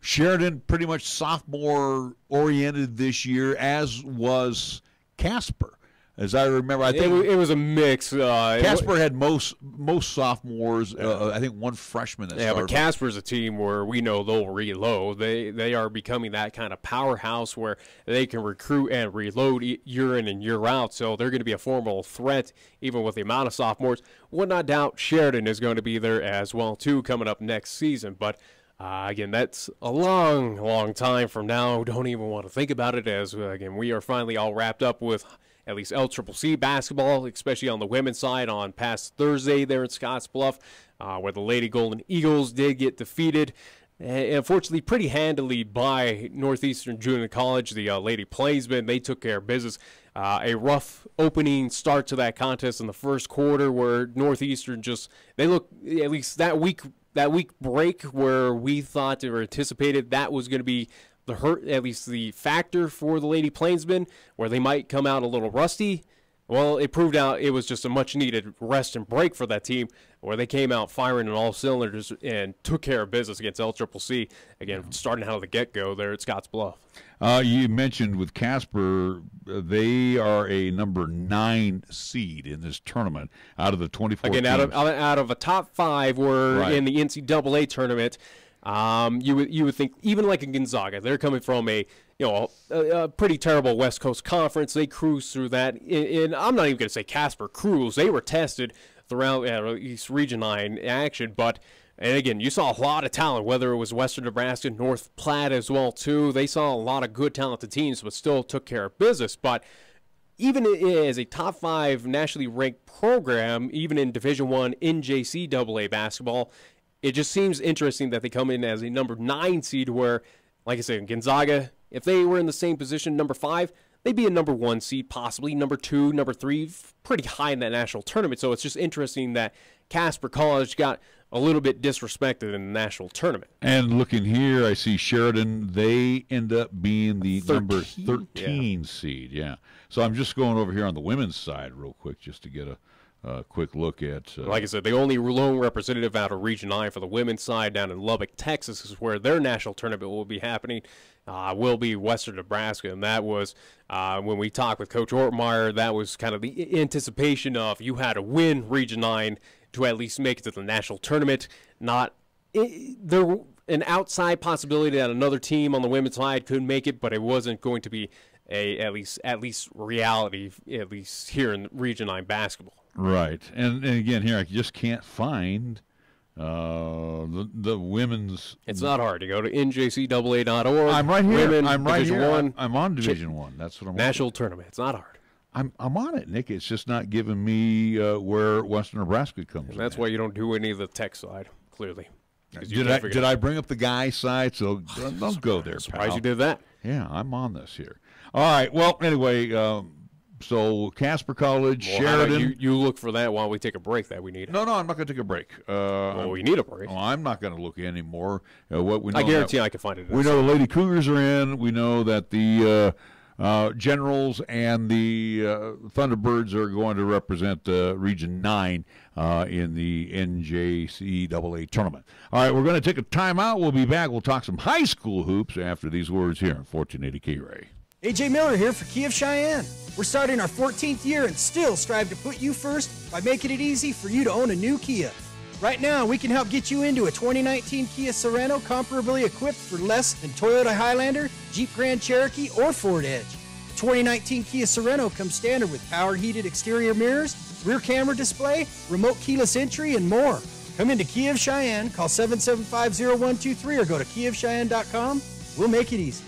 Sheridan pretty much sophomore-oriented this year, as was Casper. As I remember, I think it was a mix. Casper had most sophomores. I think one freshman. But Casper's a team where we know they'll reload. They are becoming that kind of powerhouse where they can recruit and reload year in and year out. So they're going to be a formidable threat, even with the amount of sophomores. Would not doubt Sheridan is going to be there as well too coming up next season. But again, that's a long, long time from now. Don't even want to think about it, as again we are finally all wrapped up with at least LCCC basketball, especially on the women's side on past Thursday there in Scottsbluff, where the Lady Golden Eagles did get defeated, unfortunately pretty handily by Northeastern Junior College. The Lady Plainsmen, they took care of business. A rough opening start to that contest in the first quarter where Northeastern they look, at least that week break where we thought or anticipated that was going to be the hurt, at least the factor for the Lady Plainsmen, where they might come out a little rusty. Well, it proved out it was just a much-needed rest and break for that team, where they came out firing on all cylinders and took care of business against LCCC, again, starting out of the get-go there at Scottsbluff. You mentioned with Casper, they are a number 9 seed in this tournament out of the 24 Again, teams. out of a top 5 were in the NCAA tournament. You would think even like in Gonzaga, they're coming from a pretty terrible West Coast conference. They cruised through that. And I'm not even going to say Casper cruised. They were tested throughout at least Region 9 action. And again, you saw a lot of talent, whether it was Western Nebraska, North Platte as well too. They saw a lot of good talented teams, but still took care of business. But even as a top 5 nationally ranked program, even in Division I NJCAA basketball, it just seems interesting that they come in as a number 9 seed where, like I said, Gonzaga, if they were in the same position, number 5, they'd be a number 1 seed, possibly number 2, number 3, pretty high in that national tournament. So it's just interesting that Casper College got a little bit disrespected in the national tournament. And looking here, I see Sheridan, they end up being the number 13 seed. Yeah. So I'm just going over here on the women's side real quick just to get a quick look at. Like I said, the only lone representative out of Region 9 for the women's side down in Lubbock, Texas, is where their national tournament will be happening. Will be Western Nebraska, and that was when we talked with Coach Ortmeyer. That was kind of the anticipation of you had to win Region 9 to at least make it to the national tournament. There an outside possibility that another team on the women's side could make it, but it wasn't going to be at least reality, at least here in Region 9 basketball. Right, and again here I just can't find the women's. It's not hard to go to njcaa.org. I'm right here. Women, I'm right Division here. One, I'm on Division 1. That's what I'm. National tournament. It's not hard. I'm on it, Nick. It's just not giving me where Western Nebraska comes. And that's why you don't do any of the tech side. Clearly. Did I bring up the guy side? So don't go there. Surprised pal. you did that. Yeah, I'm on this here. All right. Well, anyway. So Casper College, Sheridan. You look for that while we take a break that we need. No, I'm not going to take a break. We need a break. Well, I'm not going to look anymore. What we know I guarantee I can find it. We know the Lady Cougars are in. We know that the Generals and the Thunderbirds are going to represent Region 9 in the NJCAA tournament. All right, we're going to take a timeout. We'll be back. We'll talk some high school hoops after these words here on 1480 KRAE. AJ Miller here for Kia of Cheyenne. We're starting our 14th year and still strive to put you first by making it easy for you to own a new Kia. Right now, we can help get you into a 2019 Kia Sorento comparably equipped for less than Toyota Highlander, Jeep Grand Cherokee, or Ford Edge. The 2019 Kia Sorento comes standard with power heated exterior mirrors, rear camera display, remote keyless entry, and more. Come into Kia of Cheyenne, call 775-0123 or go to kiaofcheyenne.com. We'll make it easy.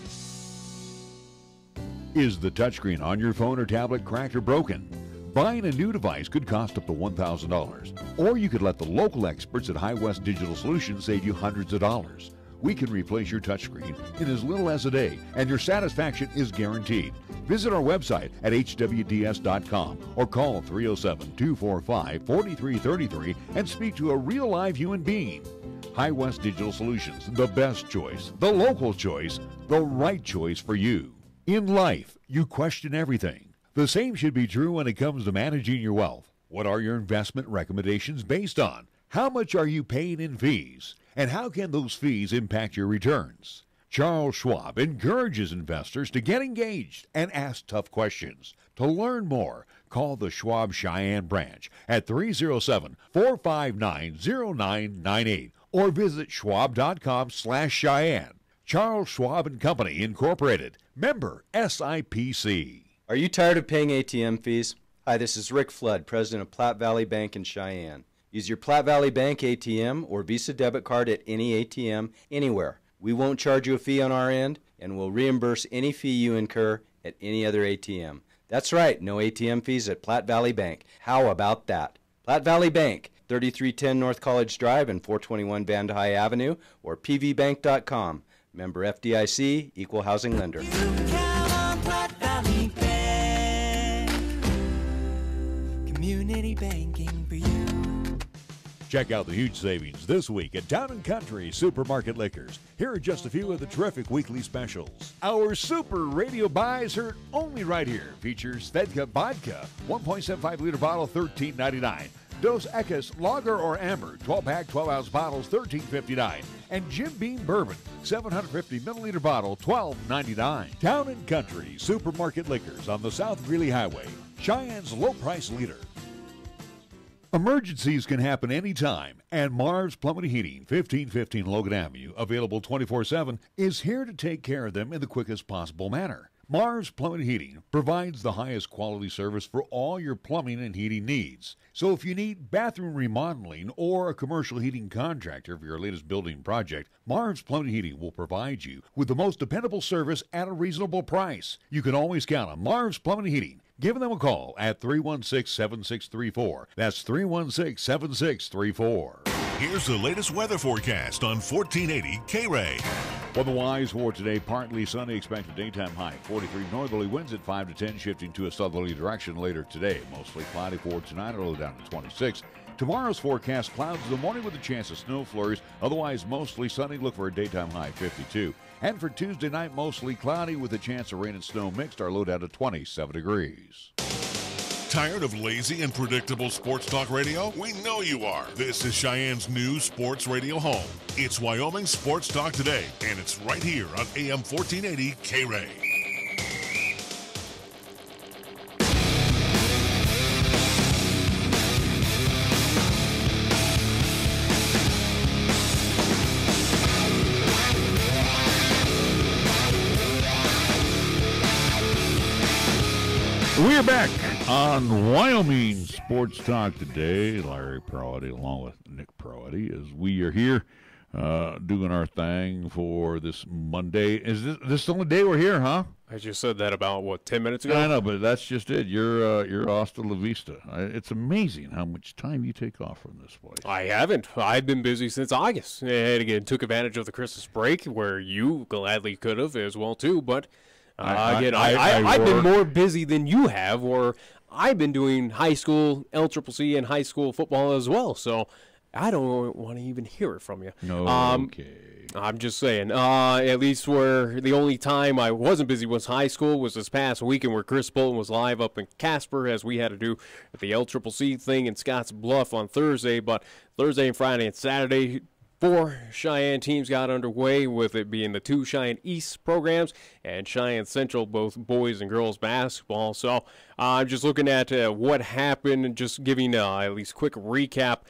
Is the touchscreen on your phone or tablet cracked or broken? Buying a new device could cost up to $1,000. Or you could let the local experts at High West Digital Solutions save you hundreds of dollars. We can replace your touchscreen in as little as a day, and your satisfaction is guaranteed. Visit our website at hwds.com or call 307-245-4333 and speak to a real live human being. High West Digital Solutions, the best choice, the local choice, the right choice for you. In life, you question everything. The same should be true when it comes to managing your wealth. What are your investment recommendations based on? How much are you paying in fees? And how can those fees impact your returns? Charles Schwab encourages investors to get engaged and ask tough questions. To learn more, call the Schwab Cheyenne branch at 307-459-0998 or visit schwab.com/Cheyenne. Charles Schwab and Company, Incorporated. Member SIPC. Are you tired of paying ATM fees? Hi, this is Rick Flood, president of Platte Valley Bank in Cheyenne. Use your Platte Valley Bank ATM or Visa debit card at any ATM anywhere. We won't charge you a fee on our end, and we'll reimburse any fee you incur at any other ATM. That's right, no ATM fees at Platte Valley Bank. How about that? Platte Valley Bank, 3310 North College Drive and 421 Van High Avenue, or pvbank.com. Member FDIC, Equal Housing Lender. Community banking for you. Check out the huge savings this week at Town & Country Supermarket Liquors. Here are just a few of the terrific weekly specials. Our Super Radio Buys heard only right here features Svedka Vodka, 1.75-liter bottle, $13.99. Dos Equis Lager or Amber, 12-pack, 12-ounce bottles, $13.59. And Jim Beam Bourbon, 750-milliliter bottle, $12.99. Town & Country Supermarket Liquors on the South Greeley Highway, Cheyenne's low-price leader. Emergencies can happen anytime, and Marv's Plumbing and Heating, 1515 Logan Avenue, available 24/7, is here to take care of them in the quickest possible manner. Marv's Plumbing and Heating provides the highest quality service for all your plumbing and heating needs. So if you need bathroom remodeling or a commercial heating contractor for your latest building project, Marv's Plumbing and Heating will provide you with the most dependable service at a reasonable price. You can always count on Marv's Plumbing and Heating. Give them a call at 316-7634. That's 316-7634. Here's the latest weather forecast on 1480 KRAE. Weather-wise for today, partly sunny, expected daytime high 43, northerly winds at 5 to 10, shifting to a southerly direction later today. Mostly cloudy for tonight, a little down to 26. Tomorrow's forecast, clouds in the morning with a chance of snow flurries. Otherwise, mostly sunny. Look for a daytime high 52. And for Tuesday night, mostly cloudy with a chance of rain and snow mixed. Our low down to 27 degrees. Tired of lazy and predictable sports talk radio? We know you are. This is Cheyenne's new sports radio home. It's Wyoming Sports Talk Today, and it's right here on AM 1480 KRAE. We are back on Wyoming Sports Talk Today. Larry Perotti along with Nick Perotti as we are here doing our thing for this Monday. Is this the only day we're here, huh? I just said that about, 10 minutes ago? I know, but that's just it. You're hasta la vista. It's amazing how much time you take off from this place. I haven't. I've been busy since August. And again, took advantage of the Christmas break where you gladly could have as well, too, but... I've been more busy than you have, or I've been doing high school LCCC and high school football as well, so I don't want to even hear it from you. No, okay. I'm just saying, at least where the only time I wasn't busy was high school was this past weekend where Chris Bolton was live up in Casper as we had to do the LCCC thing in Scotts Bluff on Thursday, but Thursday and Friday and Saturday, 4 Cheyenne teams got underway, with it being the 2 Cheyenne East programs and Cheyenne Central, both boys and girls basketball. So I'm just looking at what happened and just giving at least quick recap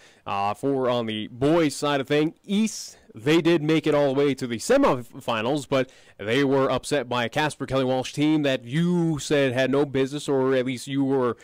for on the boys side of things. East, they did make it all the way to the semifinals, but they were upset by a Casper Kelly Walsh team that you said had no business, or at least you were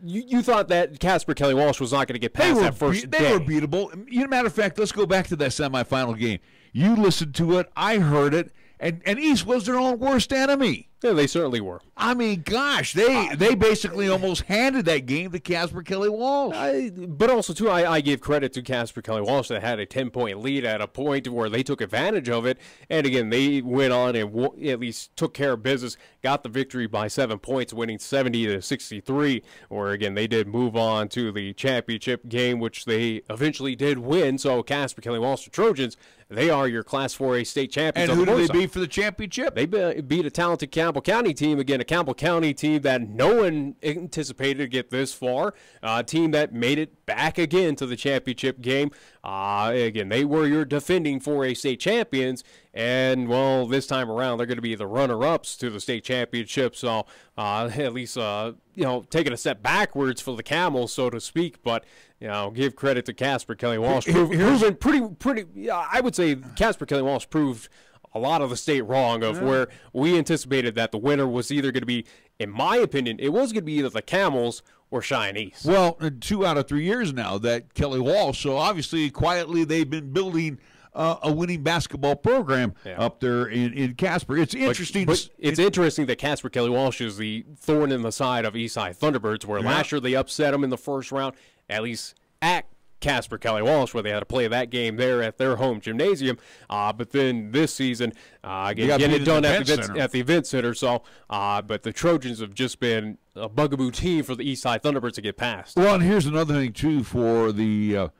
you thought that Casper Kelly Walsh was not going to get past that first day. They were beatable. Matter of fact, let's go back to that semifinal game. You listened to it. I heard it. And East was their own worst enemy. Yeah, they certainly were. I mean, gosh, they basically almost handed that game to Casper Kelly Walsh. But also, too, I give credit to Casper Kelly Walsh that had a 10-point lead at a point where they took advantage of it. And, again, they went on and at least took care of business, got the victory by 7 points, winning 70-63, where, again, they did move on to the championship game, which they eventually did win. So, Casper Kelly Walsh, the Trojans, they are your Class 4A state champions. And who did they beat for the championship? They beat a talented Cal Campbell County team. Again, a Campbell County team that no one anticipated to get this far. A team that made it back again to the championship game. Again, they were your defending 4A state champions. And, well, this time around, they're going to be the runner-ups to the state championship. So, at least, taking a step backwards for the Camels, so to speak. But, give credit to Casper Kelly Walsh. Proven pretty, I would say Casper Kelly Walsh proved a lot of the state wrong of where we anticipated that the winner was either going to be, in my opinion, it was going to be either the Camels or Cheyenne East. Well, 2 out of 3 years now that Kelly Walsh, so obviously quietly they've been building a winning basketball program up there in Casper. It's interesting. But it's interesting that Casper Kelly Walsh is the thorn in the side of Eastside Thunderbirds, where last year they upset them in the first round, at least at Casper Kelly Walsh, where they had to play that game there at their home gymnasium. But then this season, getting it done at the event center. So, but the Trojans have just been a bugaboo team for the Eastside Thunderbirds to get past. Well, and here's another thing, too, for the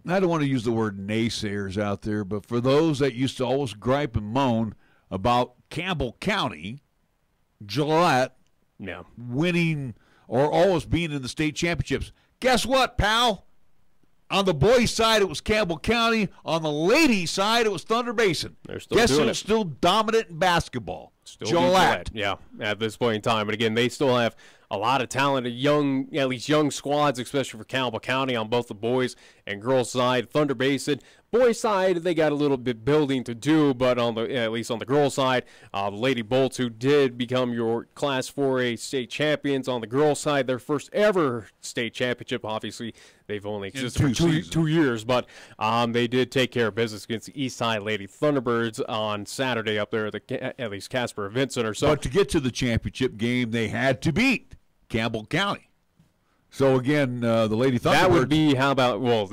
I don't want to use the word naysayers out there, but for those that used to always gripe and moan about Campbell County, Gillette winning or always being in the state championships. Guess what, pal? On the boys' side, it was Campbell County. On the ladies' side, it was Thunder Basin. Guess who's still dominant in basketball? Gillette. Yeah, at this point in time. But again, they still have a lot of talented young squads, especially for Campbell County on both the boys and girls side. Thunder Basin, boys side, they got a little bit building to do, but at least on the girls side, the Lady Bolts, who did become your Class 4A state champions on the girls side, their first ever state championship. Obviously, they've only existed for 2 years, but they did take care of business against the Eastside Lady Thunderbirds on Saturday up there at the at least Casper Event Center. So, but to get to the championship game, they had to beat Campbell County. So again, the Lady Thunderbirds. That would be that was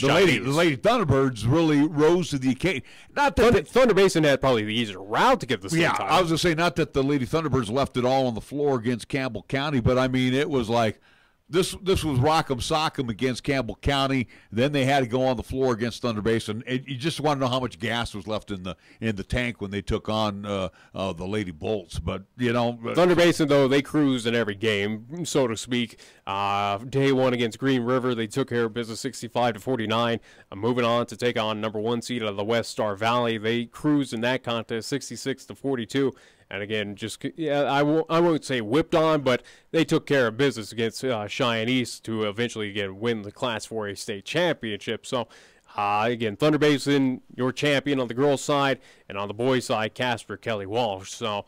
the Lady Thunderbirds really rose to the occasion. Not that Thunder Basin had probably the easier route to get the state title. I was going to say not that the Lady Thunderbirds left it all on the floor against Campbell County, but I mean it was like this was rock'em sock'em against Campbell County. Then they had to go on the floor against Thunder Basin. And you just want to know how much gas was left in the tank when they took on the Lady Bolts. But Thunder Basin, though, they cruised in every game, so to speak. Day one against Green River, they took care of business 65-49. Moving on to take on number 1 seed out of the West Star Valley, they cruised in that contest 66-42. And again, I won't say whipped on, but they took care of business against Cheyenne East to eventually again win the Class 4A state championship. So again, Thunder Basin, your champion on the girls' side, and on the boys' side, Casper Kelly Walsh. So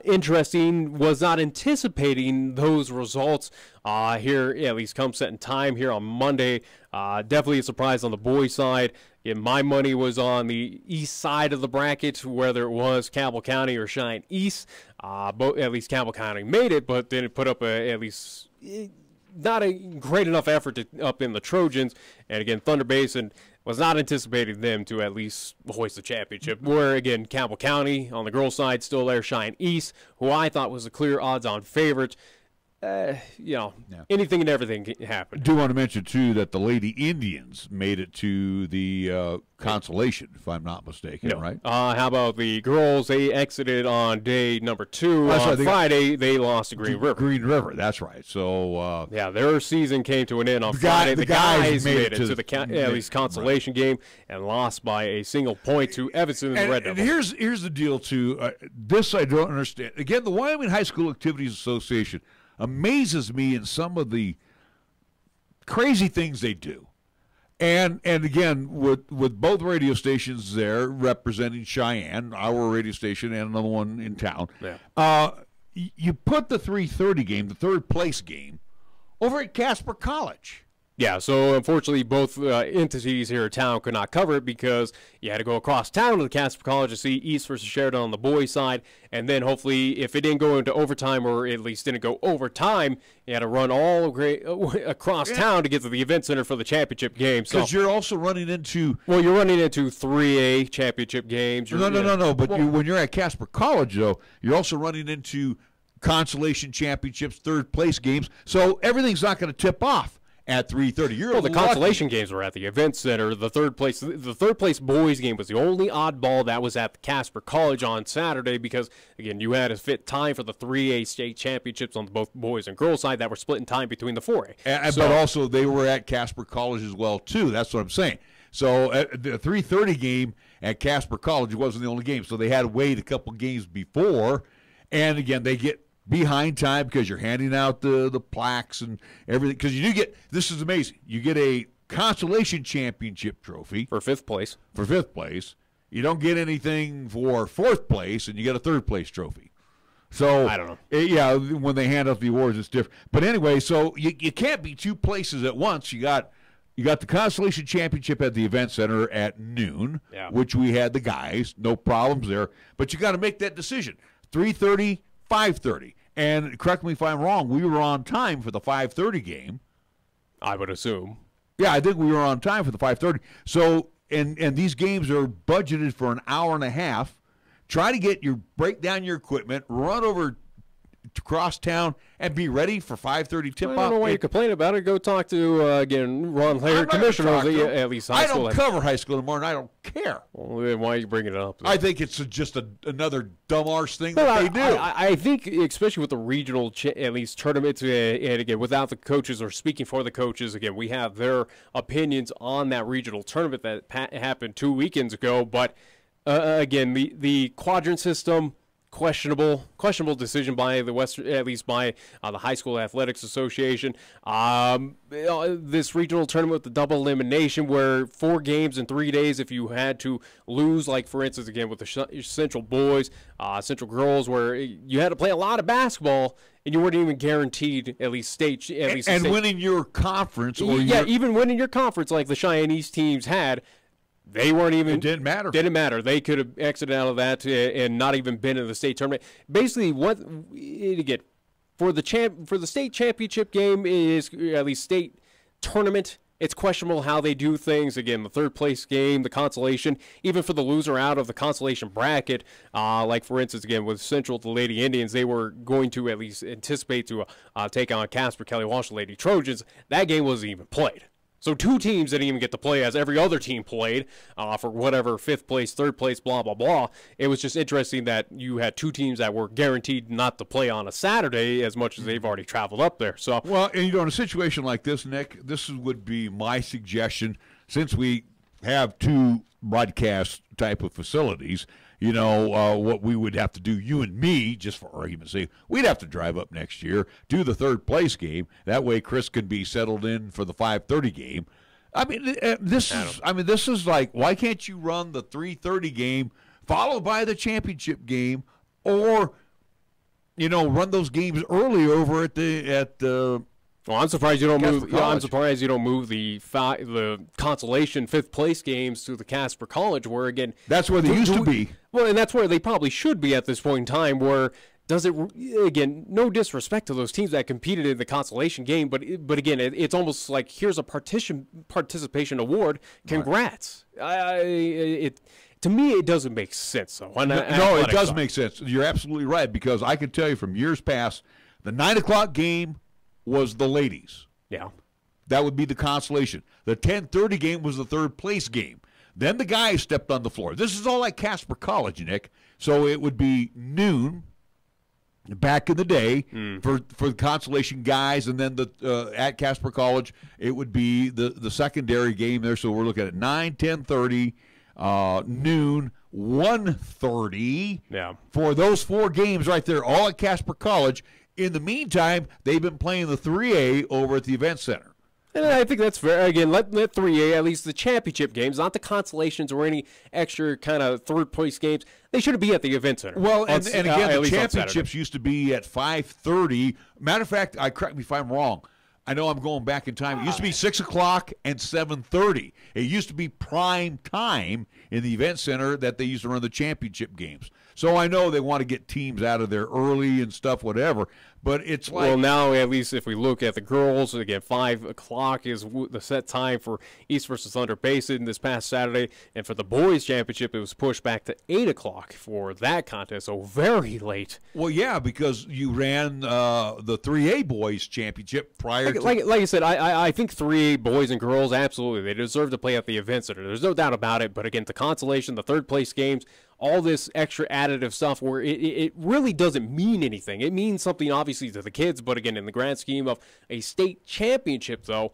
interesting. Was not anticipating those results here, at least come set in time here on Monday. Definitely a surprise on the boys' side. My money was on the east side of the bracket, whether it was Campbell County or Cheyenne East. At least Campbell County made it, but then it put up at least not a great enough effort to up in the Trojans. And again, Thunder Basin was not anticipating them to at least hoist the championship. Where, again, Campbell County on the girls' side still there. Cheyenne East, who I thought was a clear odds-on favorite. Anything and everything can happen. I do want to mention, too, that the Lady Indians made it to the consolation, if I'm not mistaken, right? How about the girls? They exited on day number 2. On Friday, they lost to Green River. Green River, that's right. So, their season came to an end on Friday. The guys made it to the at least consolation game and lost by a single point to Evanston and the Red Devils. And here's the deal, too. This I don't understand. Again, the Wyoming High School Activities Association amazes me in some of the crazy things they do. And again, with both radio stations there representing Cheyenne, our radio station, and another one in town, you put the 3:30 game, the third place game, over at Casper College. Yeah, so unfortunately both entities here in town could not cover it because you had to go across town to the Casper College to see East versus Sheridan on the boys' side, and then hopefully if it didn't go into overtime or at least didn't go overtime, you had to run all across town to get to the event center for the championship game. Because you're also running into... Well, you're running into 3A championship games. No. But when you're at Casper College, though, you're also running into consolation championships, third place games, so everything's not going to tip off. at 3:30. Well, the consolation games were at the event center. The third place boys game was the only oddball that was at Casper College on Saturday because, again, you had to fit time for the 3A state championships on both boys and girls side that were split in time between the 4A. But also they were at Casper College as well, too. That's what I'm saying. So the 3:30 game at Casper College wasn't the only game. So they had to wait a couple games before. And, again, they get behind time because you're handing out the plaques and everything. Because you do get – this is amazing. You get a consolation championship trophy. For 5th place. For 5th place. You don't get anything for 4th place, and you get a 3rd place trophy. So I don't know. Yeah, when they hand out the awards, it's different. But anyway, so you can't be two places at once. You got the consolation championship at the event center at noon, which we had the guys. No problems there. But you got to make that decision. 3:30, 5:30. And correct me if I'm wrong, we were on time for the 5:30 game. I would assume. Yeah, I think we were on time for the 5:30. So, and these games are budgeted for an hour and a half. Try to break down your equipment, run over to cross town, and be ready for 5:30 tip-off. I don't know why you complain about it. Go talk to, again, Ron Laird, commissioner of the at least high school. I don't cover high school anymore, and I don't care. Well, then why are you bringing it up? I think it's just another dumb arse thing that they do. I think, especially with the regional, at least tournaments, and again, without the coaches or speaking for the coaches, again, we have their opinions on that regional tournament that happened 2 weekends ago. But, again, the quadrant system, questionable decision by the Western, at least by the High School Athletics Association. This regional tournament with the double elimination, where 4 games in 3 days, if you had to lose, like for instance, again with the Central boys, Central girls, where you had to play a lot of basketball and you weren't even guaranteed at least state, winning your conference, or even winning your conference, like the Cheyenne East teams had. They weren't even. It didn't matter. Didn't matter. They could have exited out of that and not even been in the state tournament. Basically, for the state championship game is at least state tournament. It's questionable how they do things. Again, the 3rd place game, the consolation, even for the loser out of the consolation bracket. Like for instance, again with Central, the Lady Indians, they were going to at least anticipate to take on Casper Kelly Walsh, the Lady Trojans. That game wasn't even played. So 2 teams didn't even get to play as every other team played for whatever 5th place, 3rd place, blah, blah, blah. It was just interesting that you had 2 teams that were guaranteed not to play on a Saturday as much as they've already traveled up there. So well, and in a situation like this, Nick, this would be my suggestion, since we have 2 broadcast type of facilities. What we would have to do, you and me, just for argument's sake, we'd have to drive up next year, do the 3rd place game. That way Chris can be settled in for the 5:30 game. I mean, this is like, why can't you run the 3:30 game followed by the championship game, or, run those games early over at the Well, I'm surprised you don't move. I'm surprised you don't move the consolation 5th place games to the Casper College, where again that's where they used to be. Well, and that's where they probably should be at this point in time. Where does it again? No disrespect to those teams that competed in the consolation game, but again, it's almost like here's a participation award. Congrats! Right. To me, it doesn't make sense. So no, it does make sense. You're absolutely right, because I can tell you from years past, the 9 o'clock game was the ladies. Yeah. That would be the consolation. The 10:30 game was the 3rd place game. Then the guys stepped on the floor. This is all like Casper College, Nick. So it would be noon back in the day for the consolation guys, and then at Casper College it would be the secondary game there. So we're looking at 9, 10:30, noon, 1:30 for those 4 games right there, all at Casper College. In the meantime, they've been playing the 3A over at the event center. And I think that's fair. Again, let 3A, at least the championship games, not the consolations or any extra kind of 3rd place games, they shouldn't be at the event center. Well, and again, the championships used to be at 5:30. Matter of fact, correct me if I'm wrong. I know I'm going back in time. It used to be 6 o'clock and 7:30. It used to be prime time in the event center that they used to run the championship games. So I know they want to get teams out of there early and stuff, whatever. But it's like, well, now at least if we look at the girls, again, 5 o'clock is the set time for East versus Thunder Basin this past Saturday, and for the boys championship, it was pushed back to 8 o'clock for that contest, so very late. Well, yeah, because you ran the 3A boys championship prior to. Like I said, I think 3A boys and girls, absolutely, they deserve to play at the event center. There's no doubt about it. But again, the consolation, the third place games, all this extra additive stuff where it really doesn't mean anything. It means something obviously to the kids, but again, in the grand scheme of a state championship, though,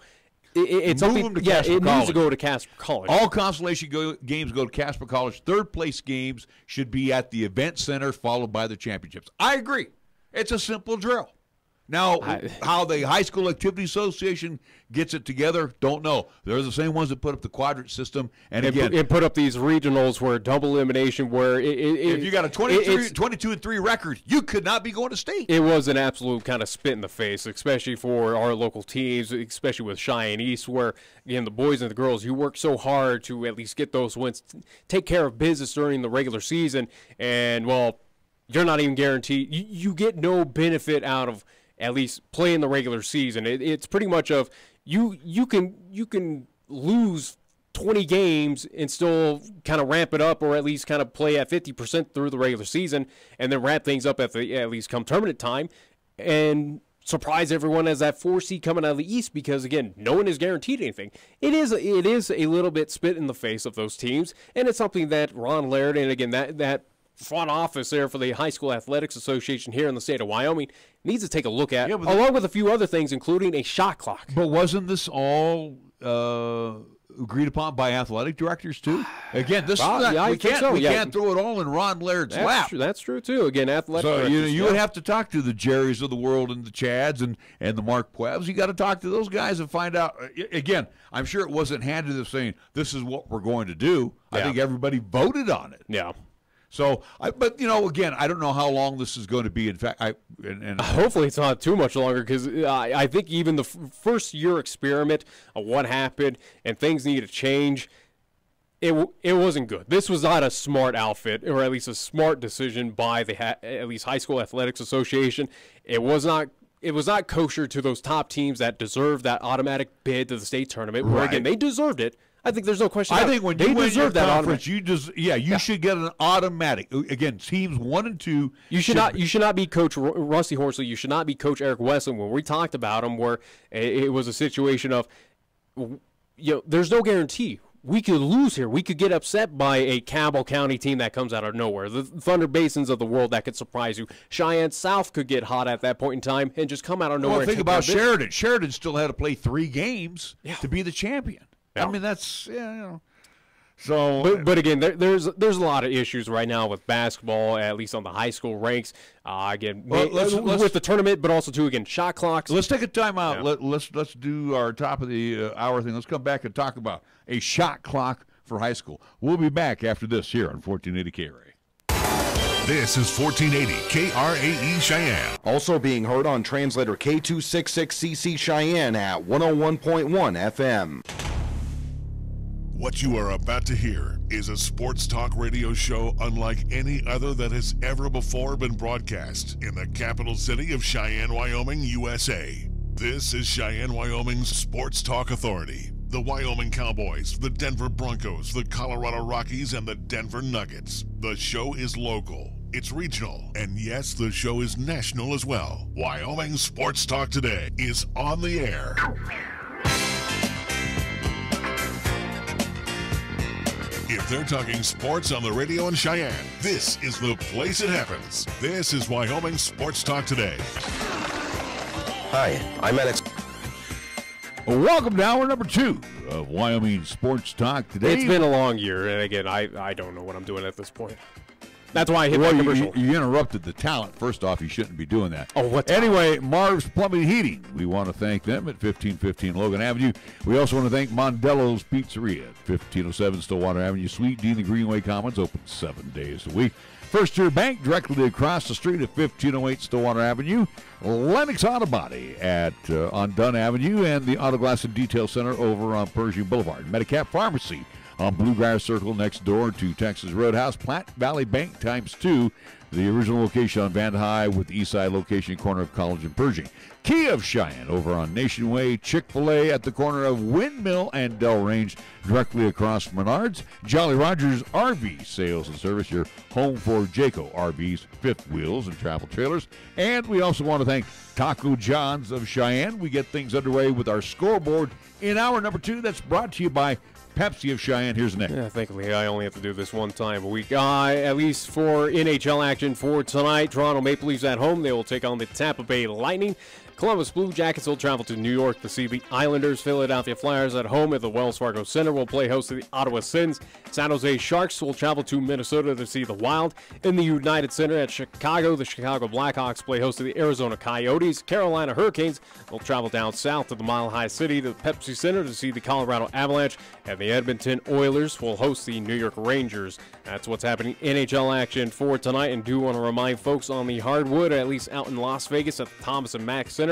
it's something. Yeah, it needs to go to Casper College. All consolation games go to Casper College. Third place games should be at the event center, followed by the championships. I agree. It's a simple drill. Now, how the High School Activity Association gets it together, don't know. They're the same ones that put up the quadrant system. And again, it put up these regionals where double elimination, where if you got a 22-3 record, you could not be going to state. It was an absolute kind of spit in the face, especially for our local teams, especially with Cheyenne East, where, again, the boys and the girls, you work so hard to at least get those wins, take care of business during the regular season, and, well, you're not even guaranteed. You get no benefit out of at least playing the regular season. It's pretty much of you can lose 20 games and still kind of ramp it up, or at least kind of play at 50% through the regular season, and then wrap things up at least come tournament time, and surprise everyone as that 4 seed coming out of the East, because again, no one is guaranteed anything. It is a little bit spit in the face of those teams, and it's something that Ron Laird, and again that front office there for the High School Athletics Association here in the state of Wyoming needs to take a look at, along with a few other things, including a shot clock. But wasn't this all agreed upon by athletic directors too? Again, this is not, we can't throw it all in Ron Laird's lap. That's true too. Again, athletic directors. You would have to talk to the Jerrys of the world and the Chads and the Mark Puebs. You got to talk to those guys and find out. Again, I'm sure it wasn't handed to them saying this is what we're going to do. I think everybody voted on it. Yeah. So, but again, I don't know how long this is going to be. In fact, hopefully it's not too much longer, because I think even the first year experiment of what happened and things need to change, it wasn't good. This was not a smart outfit, or at least a smart decision by the at least High School Athletics Association. It was not kosher to those top teams that deserve that automatic bid to the state tournament. Where again, they deserved it. I think there's no question. I think when you win your conference, you should get an automatic. Again, teams 1 and 2. You should not be Coach Rusty Horsley. You should not be Coach Eric Westland. When we talked about him, where it was a situation of, there's no guarantee. We could lose here. We could get upset by a Campbell County team that comes out of nowhere. The Thunder Basins of the world that could surprise you. Cheyenne South could get hot at that point in time and just come out of nowhere. Well, think about Sheridan. Sheridan still had to play 3 games to be the champion. Yeah. I mean, that's So, but again, there's a lot of issues right now with basketball, at least on the high school ranks. Again, with the tournament, but also too, again, shot clocks. Let's take a timeout. Yeah. Let's do our top of the hour thing. Let's come back and talk about a shot clock for high school. We'll be back after this here on 1480 KRAE. This is 1480 KRAE Cheyenne. Also being heard on translator K266CC Cheyenne at 101.1 FM. What you are about to hear is a sports talk radio show unlike any other that has ever before been broadcast in the capital city of Cheyenne, Wyoming, USA. This is Cheyenne, Wyoming's Sports Talk Authority. The Wyoming Cowboys, the Denver Broncos, the Colorado Rockies, and the Denver Nuggets. The show is local, it's regional, and yes, the show is national as well. Wyoming Sports Talk Today is on the air. If they're talking sports on the radio in Cheyenne, this is the place it happens. This is Wyoming Sports Talk Today. Hi, I'm Alex. Welcome to hour number 2 of Wyoming Sports Talk Today. It's been a long year, and again, I don't know what I'm doing at this point. That's why I hit my commercial. You interrupted the talent. First off, you shouldn't be doing that. Oh, what? Anyway, Marv's Plumbing and Heating. We want to thank them at 1515 Logan Avenue. We also want to thank Mondello's Pizzeria at 1507 Stillwater Avenue, Suite D in the Greenway Commons, open 7 days a week. First Tier Bank directly across the street at 1508 Stillwater Avenue. Lennox Auto Body on Dunn Avenue, and the Auto Glass and Detail Center over on Pershing Boulevard. Medicap Pharmacy on Bluegrass Circle next door to Texas Roadhouse. Platte Valley Bank ×2, the original location on Van High with the east side location corner of College and Pershing. Kia of Cheyenne over on Nation Way. Chick-fil-A at the corner of Windmill and Del Range directly across from Menards. Jolly Rogers RV Sales and Service, your home for Jayco RVs, fifth wheels, and travel trailers. And we also want to thank Taco John's of Cheyenne. We get things underway with our scoreboard in hour number 2. That's brought to you by Pepsi of Cheyenne. Here's Nick. Yeah, thankfully, I only have to do this one time a week. At least for NHL action for tonight, Toronto Maple Leafs at home. They will take on the Tampa Bay Lightning. Columbus Blue Jackets will travel to New York to see the Islanders. Philadelphia Flyers at home at the Wells Fargo Center will play host to the Ottawa Sens. San Jose Sharks will travel to Minnesota to see the Wild. In the United Center at Chicago, the Chicago Blackhawks play host to the Arizona Coyotes. Carolina Hurricanes will travel down south to the Mile High City to the Pepsi Center to see the Colorado Avalanche. And the Edmonton Oilers will host the New York Rangers. That's what's happening in NHL action for tonight. And do want to remind folks on the hardwood, at least out in Las Vegas at the Thomas and Mack Center,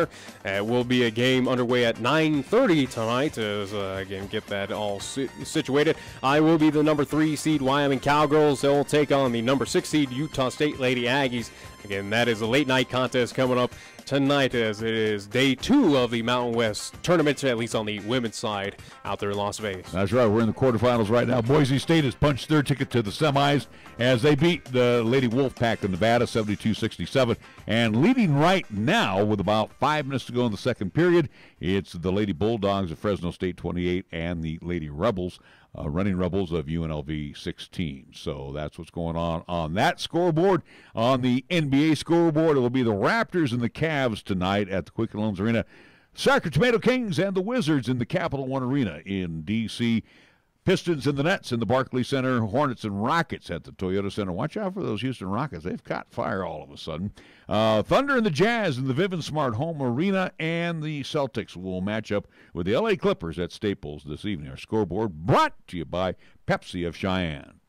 will be a game underway at 9:30 tonight to again get that all situated. I will be the number 3 seed Wyoming Cowgirls. They'll take on the number 6 seed Utah State Lady Aggies. Again, that is a late night contest coming up tonight, as it is day 2 of the Mountain West tournament, at least on the women's side out there in Las Vegas. That's right. We're in the quarterfinals right now. Boise State has punched their ticket to the semis as they beat the Lady Wolfpack of Nevada 72-67. And leading right now with about 5 minutes to go in the second period, it's the Lady Bulldogs of Fresno State 28 and the Lady Rebels, Running Rebels of UNLV 16. So that's what's going on that scoreboard. On the NBA scoreboard, it will be the Raptors and the Cavs tonight at the Quicken Loans Arena. Sacramento Tomato Kings and the Wizards in the Capital One Arena in D.C. Pistons and the Nets in the Barclays Center. Hornets and Rockets at the Toyota Center. Watch out for those Houston Rockets. They've caught fire all of a sudden. Thunder and the Jazz in the Vivint Smart Home Arena. And the Celtics will match up with the L.A. Clippers at Staples this evening. Our scoreboard brought to you by Pepsi of Cheyenne.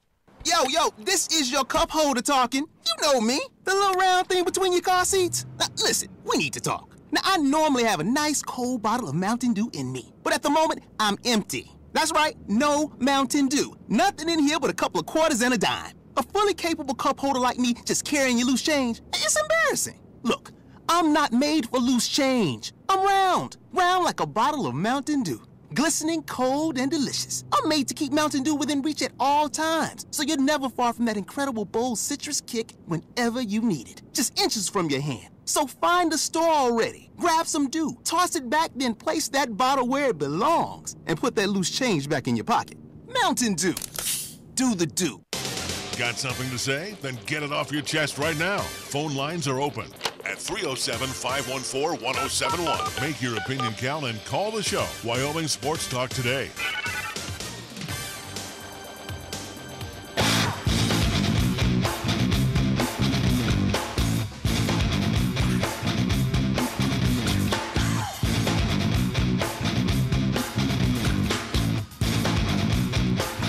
Yo, this is your cup holder talking. You know me, the little round thing between your car seats. Now, listen, we need to talk. Now, I normally have a nice cold bottle of Mountain Dew in me, but at the moment, I'm empty. That's right, no Mountain Dew. Nothing in here but a couple of quarters and a dime. A fully capable cup holder like me just carrying your loose change, it's embarrassing. Look, I'm not made for loose change. I'm round like a bottle of Mountain Dew. Glistening, cold, and delicious. I'm made to keep Mountain Dew within reach at all times, so you're never far from that incredible bold citrus kick whenever you need it. Just inches from your hand. So find a store already, grab some Dew, toss it back, then place that bottle where it belongs, and put that loose change back in your pocket. Mountain Dew. Do the Dew. Got something to say? Then get it off your chest right now. Phone lines are open at 307-514-1071. Make your opinion count and call the show. Wyoming Sports Talk today.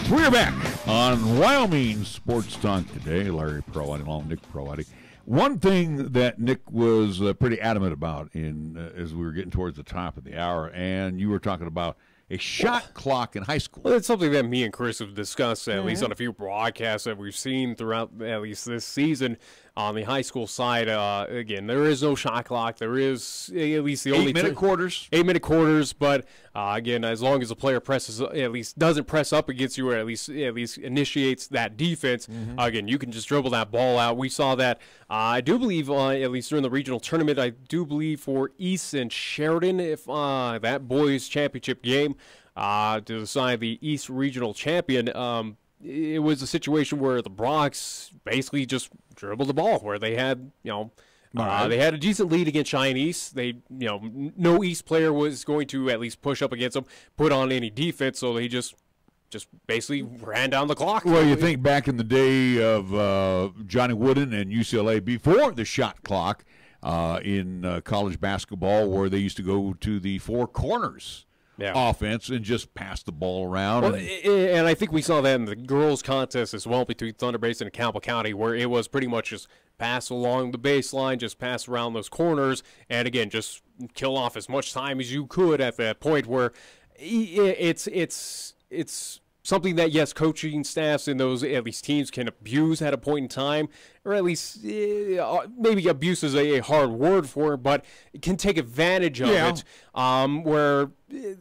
We're back on Wyoming Sports Talk today. Larry Proati along Nick Proati. One thing that Nick was pretty adamant about as we were getting towards the top of the hour, and you were talking about a shot clock in high school. Well, it's something that me and Chris have discussed, at least on a few broadcasts that we've seen throughout at least this season. On the high school side, again, there is no shot clock. There is at least the only 8-minute quarters. 8-minute quarters, but again, as long as the player doesn't press up against you, or at least initiates that defense, again, you can just dribble that ball out. We saw that. I do believe, at least during the regional tournament, I do believe for East and Sheridan, if that boys championship game to decide the East regional champion. It was a situation where the Bronx basically just dribbled the ball, where they had, they had a decent lead against Cheyenne East. They, no East player was going to at least push up against them, put on any defense, so they just basically ran down the clock. Well, you think back in the day of Johnny Wooden and UCLA before the shot clock in college basketball, where they used to go to the four corners. Offense and just pass the ball around. Well, and I think we saw that in the girls' contest as well between Thunder Basin and Campbell County, where it was pretty much just pass along the baseline, just pass around those corners, and again, just kill off as much time as you could at that point where it's something that, yes, coaching staffs and those at least teams can abuse at a point in time, or at least maybe abuse is a hard word for it, but it can take advantage of it. Where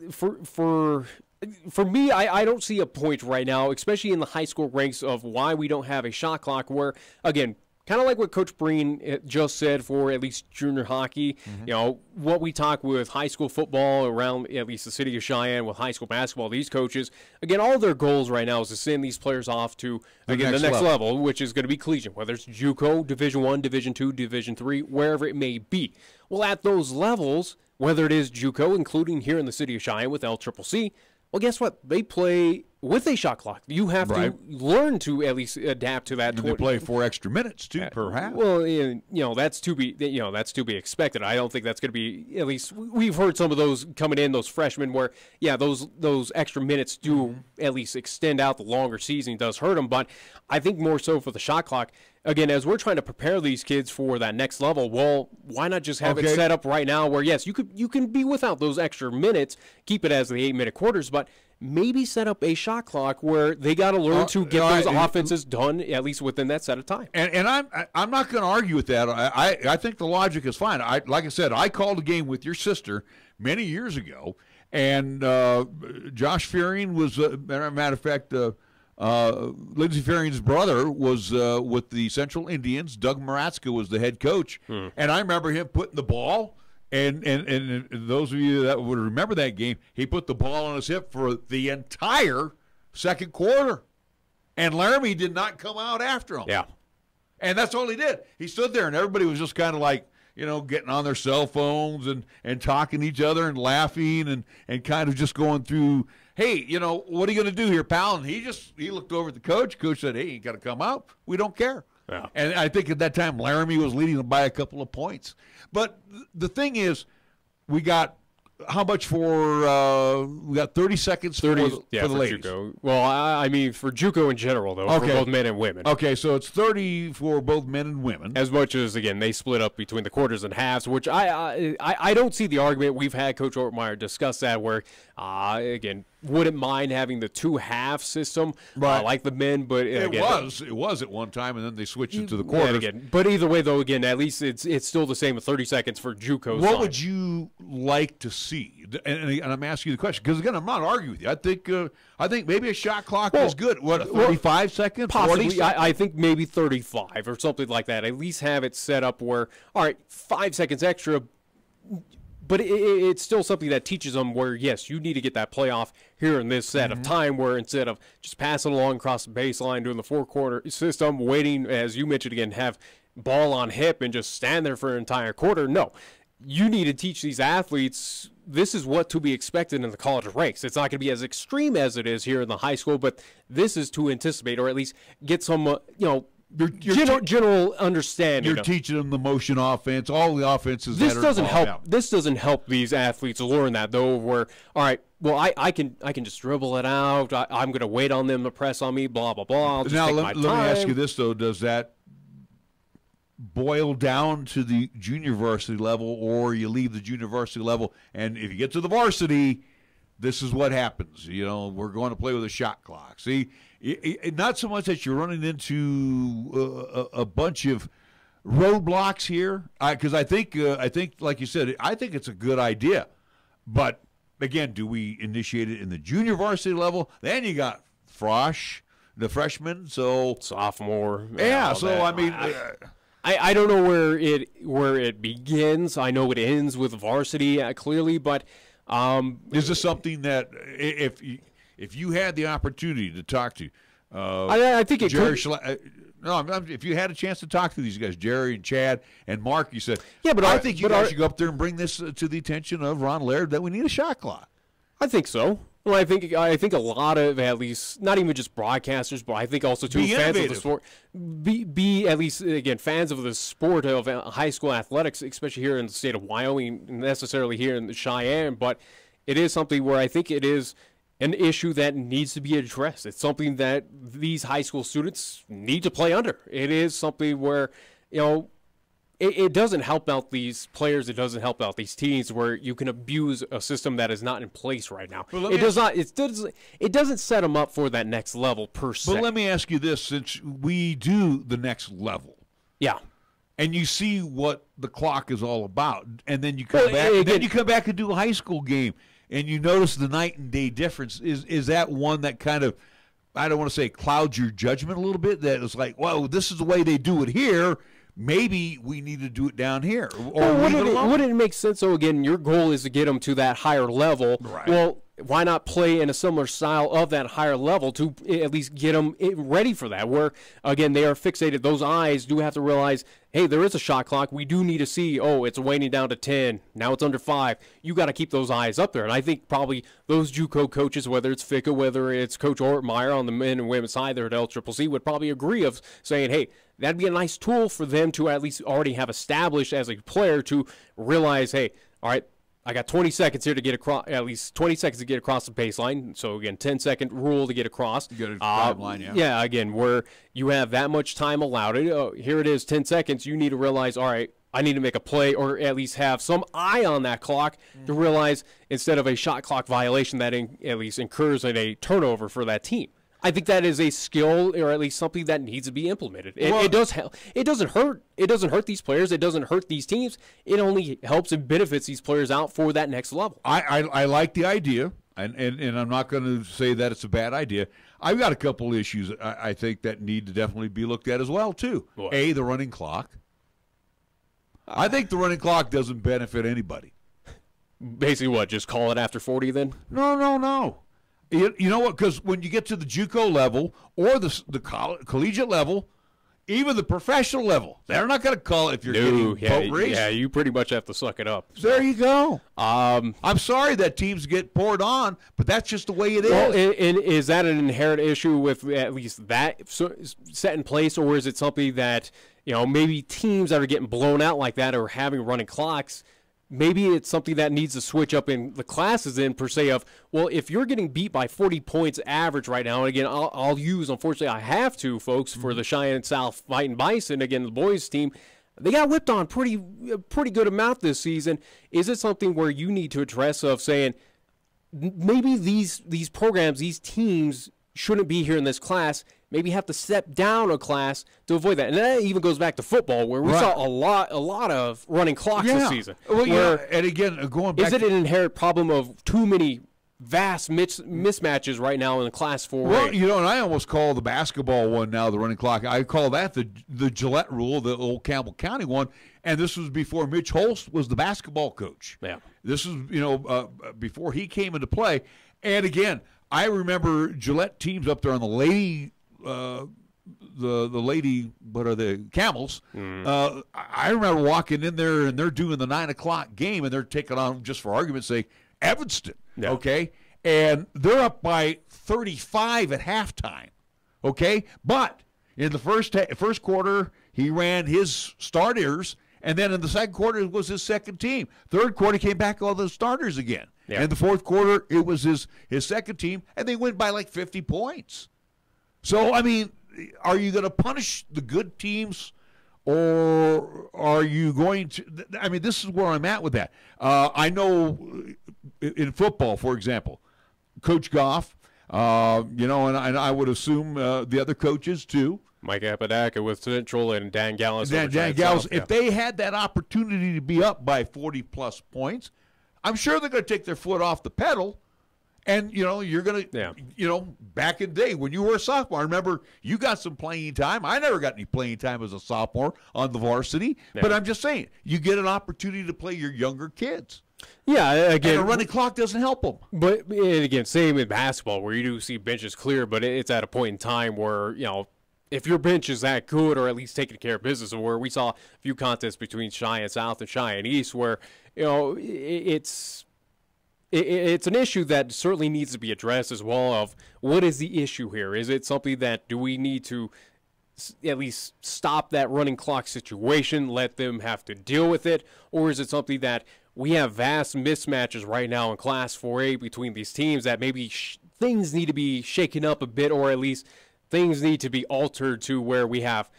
for me, I don't see a point right now, especially in the high school ranks, of why we don't have a shot clock where, again, kind of like what Coach Breen just said for at least junior hockey, you know, what we talk with high school football around at least the city of Cheyenne with high school basketball, these coaches, again, all their goals right now is to send these players off to, again, the next level, which is going to be collegiate, whether it's JUCO, Division I, Division II, Division III, wherever it may be. Well, at those levels, whether it is JUCO, including here in the city of Cheyenne with LCCC, well, guess what? They play with a shot clock. You have to learn to at least adapt to that. And they play 4 extra minutes too, perhaps. Well, you know, that's to be expected. I don't think that's going to be, at least we've heard some of those coming in, those freshmen, where those extra minutes do at least extend out the longer season. Does hurt them, but I think more so for the shot clock. Again, as we're trying to prepare these kids for that next level, well, why not just have it set up right now where, yes, you can be without those extra minutes, keep it as the 8-minute quarters, but maybe set up a shot clock where they got to learn to get those offenses done at least within that set of time. And I'm not going to argue with that. I think the logic is fine. Like I said, I called a game with your sister many years ago, and Josh Fearing was, matter of fact, Lindsey Fearing's brother was with the Central Indians. Doug Maratzka was the head coach, and I remember him putting the ball. And those of you that would remember that game, he put the ball on his hip for the entire second quarter, and Laramie did not come out after him. Yeah, and that's all he did. He stood there, and everybody was just kind of like, you know, getting on their cell phones and talking to each other and laughing and kind of just going through, hey, you know, what are you going to do here, pal? And he looked over at the coach. Coach said, hey, you got to come out. We don't care. Yeah. And I think at that time Laramie was leading them by a couple of points. But the thing is, we got how much for we got 30 seconds for the ladies. JUCO. Well, I mean for JUCO in general, though, for both men and women. Okay, so it's 30 for both men and women. As much as, again, they split up between the quarters and halves, which I don't see the argument. We've had Coach Ortmeyer discuss that where, again, wouldn't mind having the 2-half system like the men, but it was at one time, and then they switched it to the quarters. Again, but either way, though, again, at least it's still the same with 30 seconds for JUCO. What would you like to see? And I'm asking you the question because, again, I'm not arguing with you. I think maybe a shot clock is good. What, 35 seconds? Possibly. 40 seconds? I think maybe 35 or something like that. At least have it set up where, all right, 5 seconds extra. But it's still something that teaches them where, yes, you need to get that playoff here in this set of time where instead of just passing along across the baseline, doing the 4-quarter system, waiting, as you mentioned again, have ball on hip and just stand there for an entire quarter. No, you need to teach these athletes this is what to be expected in the college ranks. It's not going to be as extreme as it is here in the high school, but this is to anticipate or at least get some, general understanding. You're teaching them the motion offense, all the offenses. This doesn't help. This doesn't help these athletes learn that though. Where I can just dribble it out. I'm going to wait on them to press on me. Blah blah blah. I'll just now take let me ask you this though: does that boil down to the junior varsity level, or you leave the junior varsity level, and if you get to the varsity, this is what happens? You know, we're going to play with a shot clock. See. Not so much that you're running into a bunch of roadblocks here, because I think, like you said, I think it's a good idea. But again, do we initiate it in the junior varsity level? Then you got Frosh, the freshman, so sophomore. Yeah, so that. I mean, I don't know where it begins. I know it ends with varsity clearly, but is this something that if you had the opportunity to talk to, I think it Jerry could. If you had a chance to talk to these guys, Jerry and Chad and Mark, you said, yeah, but I think you guys should go up there and bring this to the attention of Ron Laird that we need a shot clock. I think so. Well, I think a lot of, at least, not even just broadcasters, but I think also too fans of the sport, be at least again fans of the sport of high school athletics, especially here in the state of Wyoming, necessarily here in Cheyenne. But it is something where I think it is an issue that needs to be addressed. It's something that these high school students need to play under. It is something where, it doesn't help out these players. It doesn't help out these teams where you can abuse a system that is not in place right now. It doesn't set them up for that next level per se. But let me ask you this: since we do the next level, yeah, and you see what the clock is all about, and then you come back, and then you come back and do a high school game, and you notice the night and day difference. Is that one that kind of, I don't want to say clouds your judgment a little bit? That it's like, well, this is the way they do it here. Maybe we need to do it down here. Or wouldn't it make sense? So again, your goal is to get them to that higher level. Right. Well, why not play in a similar style of that higher level to at least get them ready for that? Where, again, they are fixated. Those eyes do have to realize, hey, there is a shot clock. We do need to see, it's waning down to 10. Now it's under 5. You got to keep those eyes up there. And I think probably those JUCO coaches, whether it's Ficka, whether it's Coach Ortmeyer on the men and women's side there at LCCC, would probably agree of saying, hey, that'd be a nice tool for them to at least already have established as a player to realize, hey, all right, I got 20 seconds here to get across, at least 20 seconds to get across the baseline. So, again, 10-second rule to get across. You got a timeline, yeah. Yeah, again, where you have that much time allowed. Here it is, 10 seconds. You need to realize, all right, I need to make a play or at least have some eye on that clock to realize instead of a shot clock violation that at least incurs a turnover for that team. I think that is a skill, or at least something that needs to be implemented. It does help. It doesn't hurt. It doesn't hurt these players. It doesn't hurt these teams. It only helps and benefits these players out for that next level. I like the idea, and I'm not going to say that it's a bad idea. I've got a couple issues I think that need to definitely be looked at as well too. What? The running clock. I think the running clock doesn't benefit anybody. Basically, what? Just call it after 40 then? No. You know what? Because when you get to the JUCO level or the collegiate level, even the professional level, they're not going to call it if you're getting boat race. Yeah, you pretty much have to suck it up. So. There you go. I'm sorry that teams get poured on, but that's just the way it is. Well, and is that an inherent issue with at least that set in place, or is it something that maybe teams that are getting blown out like that or having running clocks? Maybe it's something that needs to switch up in the classes per se of, well, if you're getting beat by 40 points average right now, and again, I'll use, unfortunately, I have to, folks, for the Cheyenne South Fighting Bison, again, the boys team, they got whipped on pretty good amount this season. Is it something where you need to address of saying, maybe these programs, these teams shouldn't be here in this class, maybe have to step down a class to avoid that. And that even goes back to football, where we saw a lot of running clocks this season. Well, and again, going back, is it an inherent problem of too many vast mismatches right now in the Class 4A? Well, and I almost call the basketball one now the running clock. I call that the Gillette rule, the old Campbell County one. And this was before Mitch Holst was the basketball coach. Yeah. This was, before he came into play. And again, I remember Gillette teams up there on the lady, what are the Camels? I remember walking in there and they're doing the 9 o'clock game and they're taking on, just for argument's sake, Evanston. Yeah. Okay, and they're up by 35 at halftime. Okay, but in the first quarter he ran his starters, and then in the second quarter it was his second team. Third quarter came back all the starters again. Yeah. And the fourth quarter, it was his second team, and they went by like 50 points. So, I mean, are you going to punish the good teams, or are you going to – I mean, this is where I'm at with that. I know in football, for example, Coach Goff, and I would assume the other coaches too. Mike Apodaca with Central and Dan Gallis. Dan Gallis, if they had that opportunity to be up by 40-plus points – I'm sure they're going to take their foot off the pedal, and, you're going to, back in the day when you were a sophomore, I remember you got some playing time. I never got any playing time as a sophomore on the varsity, but I'm just saying, you get an opportunity to play your younger kids. Yeah, again. And a running clock doesn't help them. But, and again, same in basketball where you do see benches clear, but it's at a point in time where, if your bench is that good or at least taking care of business, or where we saw a few contests between Cheyenne South and Cheyenne East where, it's an issue that certainly needs to be addressed as well of what is the issue here? Is it something that do we need to at least stop that running clock situation, let them have to deal with it, or is it something that we have vast mismatches right now in Class 4A between these teams that maybe things need to be shaken up a bit, or at least things need to be altered to where we have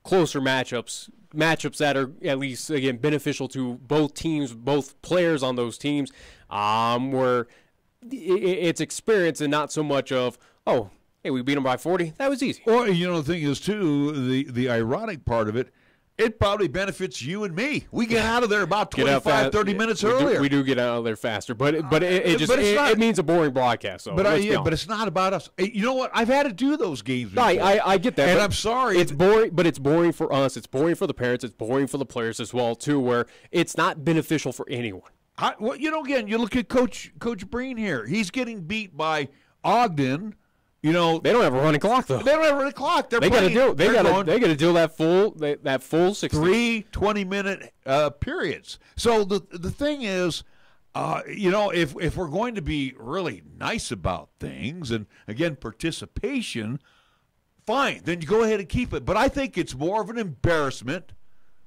closer matchups matchups that are at least, again, beneficial to both teams, both players on those teams, where it's experience and not so much of, oh, hey, we beat them by 40. That was easy. Well, the thing is, too, the ironic part of it, it probably benefits you and me. We get out of there about 25, 30 minutes earlier. We do get out of there faster, but it means a boring broadcast. So but it's not about us. You know what? I've had to do those games before. I get that. And I'm sorry. It's boring, but it's boring for us. It's boring for the parents. It's boring for the players as well, too, where it's not beneficial for anyone. Again, you look at Coach Breen here. He's getting beat by Ogden. They don't have a running clock though. They don't have a running clock. They got to do that full 60. 3 20-minute periods. So the thing is, if we're going to be really nice about things, and again participation, fine, then you go ahead and keep it. But I think it's more of an embarrassment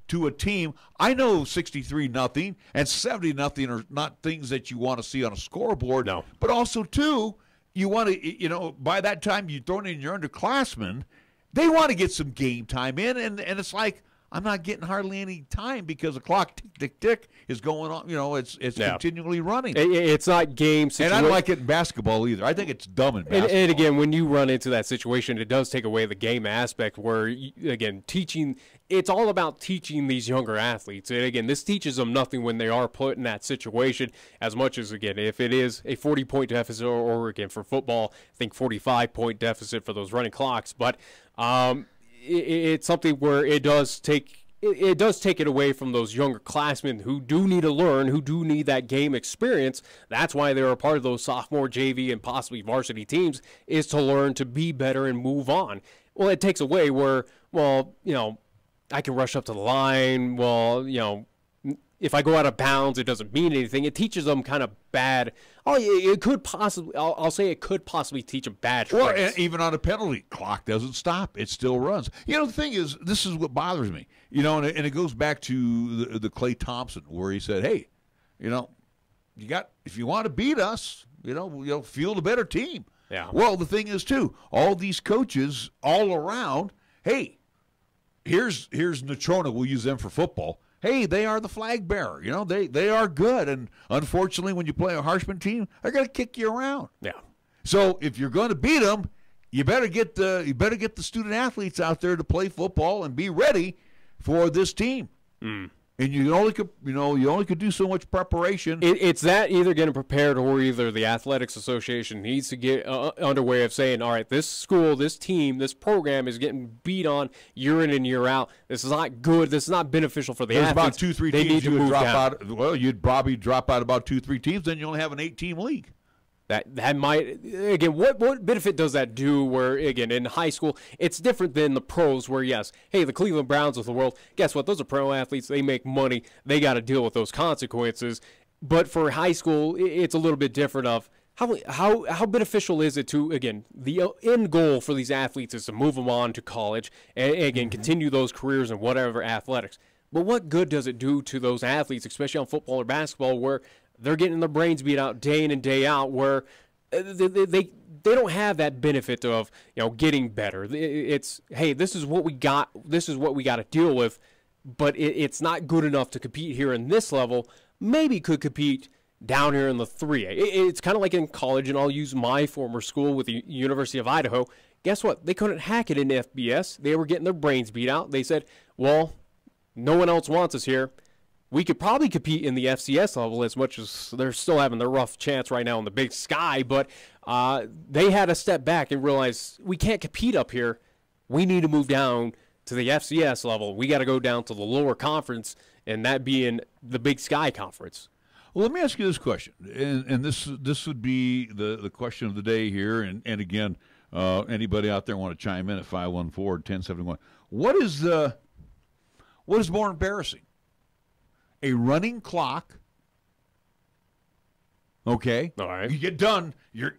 to a team. I know 63-0 and 70-0 are not things that you want to see on a scoreboard. No, but also too. You want to, by that time you throw in your underclassmen, they want to get some game time in, and it's like, I'm not getting hardly any time because the clock tick, tick, tick is going on. It's continually running. It's not game situation. And I don't like it in basketball either. I think it's dumb in basketball. And again, when you run into that situation, it does take away the game aspect where, again, it's all about teaching these younger athletes. And again, this teaches them nothing when they are put in that situation, as much as, again, if it is a 40-point deficit or again, for football, I think 45-point deficit for those running clocks. But it's something where it does take it away from those younger classmen who do need to learn, who do need that game experience. That's why they're a part of those sophomore JV and possibly varsity teams, is to learn to be better and move on. Well, it takes away where, I can rush up to the line. Well, if I go out of bounds, it doesn't mean anything. It teaches them kind of bad. It could possibly. I'll say it could possibly teach them bad traits. Well, and even on a penalty, clock doesn't stop; it still runs. The thing is, this is what bothers me. And it goes back to the Klay Thompson, where he said, "Hey, if you want to beat us, field a better team." Yeah. Well, the thing is too, all these coaches all around. Hey, here's Natrona. We'll use them for football. Hey, they are the flag bearer. They are good. And unfortunately, when you play a Harshman team, they're going to kick you around. Yeah. So if you're going to beat them, you better get the student athletes out there to play football and be ready for this team. Mm. And you only could do so much preparation. It's that either getting prepared, or either the athletics association needs to get underway of saying, all right, this school, this team, this program is getting beat on year in and year out. This is not good. This is not beneficial for the There's athletes. About 2-3 they teams need to move drop down. out. Well, you'd probably drop out about 2-3 teams. Then you only have an 8-team league. That might, again, what benefit does that do where, again, in high school, it's different than the pros where, yes, hey, the Cleveland Browns of the world, guess what? Those are pro athletes. They make money. They got to deal with those consequences. But for high school, it's a little bit different of how beneficial is it to, again, the end goal for these athletes is to move them on to college and, again, continue those careers in whatever athletics. But what good does it do to those athletes, especially on football or basketball, where they're getting their brains beat out day in and day out, where they don't have that benefit of getting better. It's, hey, this is what we got. This is what we got to deal with. But it's not good enough to compete here in this level. Maybe could compete down here in the 3A. It's kind of like in college, and I'll use my former school with the University of Idaho. Guess what? They couldn't hack it in FBS. They were getting their brains beat out. They said, well, no one else wants us here. We could probably compete in the FCS level, as much as they're still having their rough chance right now in the Big Sky, but they had to step back and realize we can't compete up here. We need to move down to the FCS level. We got to go down to the lower conference, and that being the Big Sky Conference. Well, let me ask you this question, and this would be the question of the day here, and again, anybody out there want to chime in at 514-1071. What is more embarrassing? A running clock. Okay. All right. You get done. You're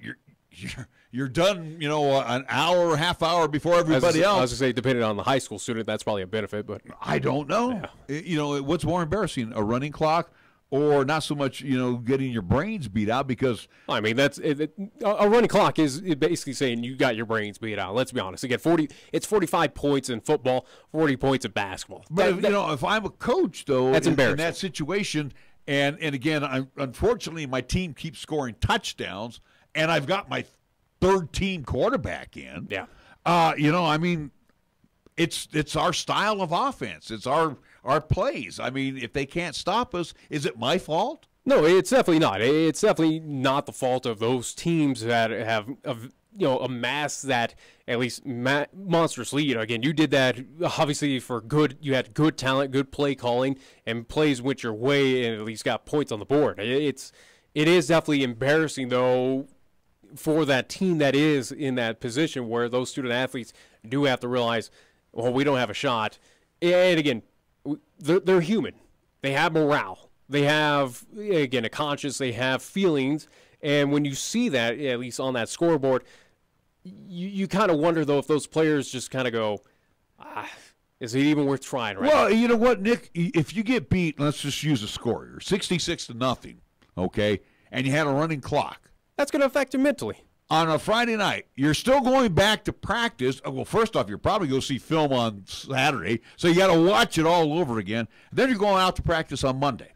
done. An hour or half hour before everybody else. I was gonna say, depending on the high school student, that's probably a benefit. But I don't know. Yeah. What's more embarrassing? A running clock or not so much, getting your brains beat out because I mean, that's a running clock is basically saying you got your brains beat out. Let's be honest. Again, 45 points in football, 40 points in basketball. But if I'm a coach though, that's in embarrassing. that situation, and again, unfortunately my team keeps scoring touchdowns, and I've got my third team quarterback in. Yeah. I mean, it's our style of offense. It's our plays. I mean, if they can't stop us, is it my fault? No, it's definitely not. It's definitely not the fault of those teams that have amassed that at least monstrous lead. Again, you did that obviously for good. You had good talent, good play calling, and plays went your way, and at least got points on the board. It is definitely embarrassing though for that team that is in that position where those student athletes do have to realize, well, we don't have a shot. And again, they're human. They have morale. They have, again, a conscience. They have feelings. And when you see that, at least on that scoreboard, you kind of wonder, though, if those players just kind of go, is it even worth trying right now? Well, you know what, Nick? If you get beat, let's just use a score here, 66-0, okay, and you had a running clock. That's going to affect you mentally. On a Friday night, you're still going back to practice. Well, first off, you're probably going to see film on Saturday, so you got to watch it all over again. Then you're going out to practice on Monday.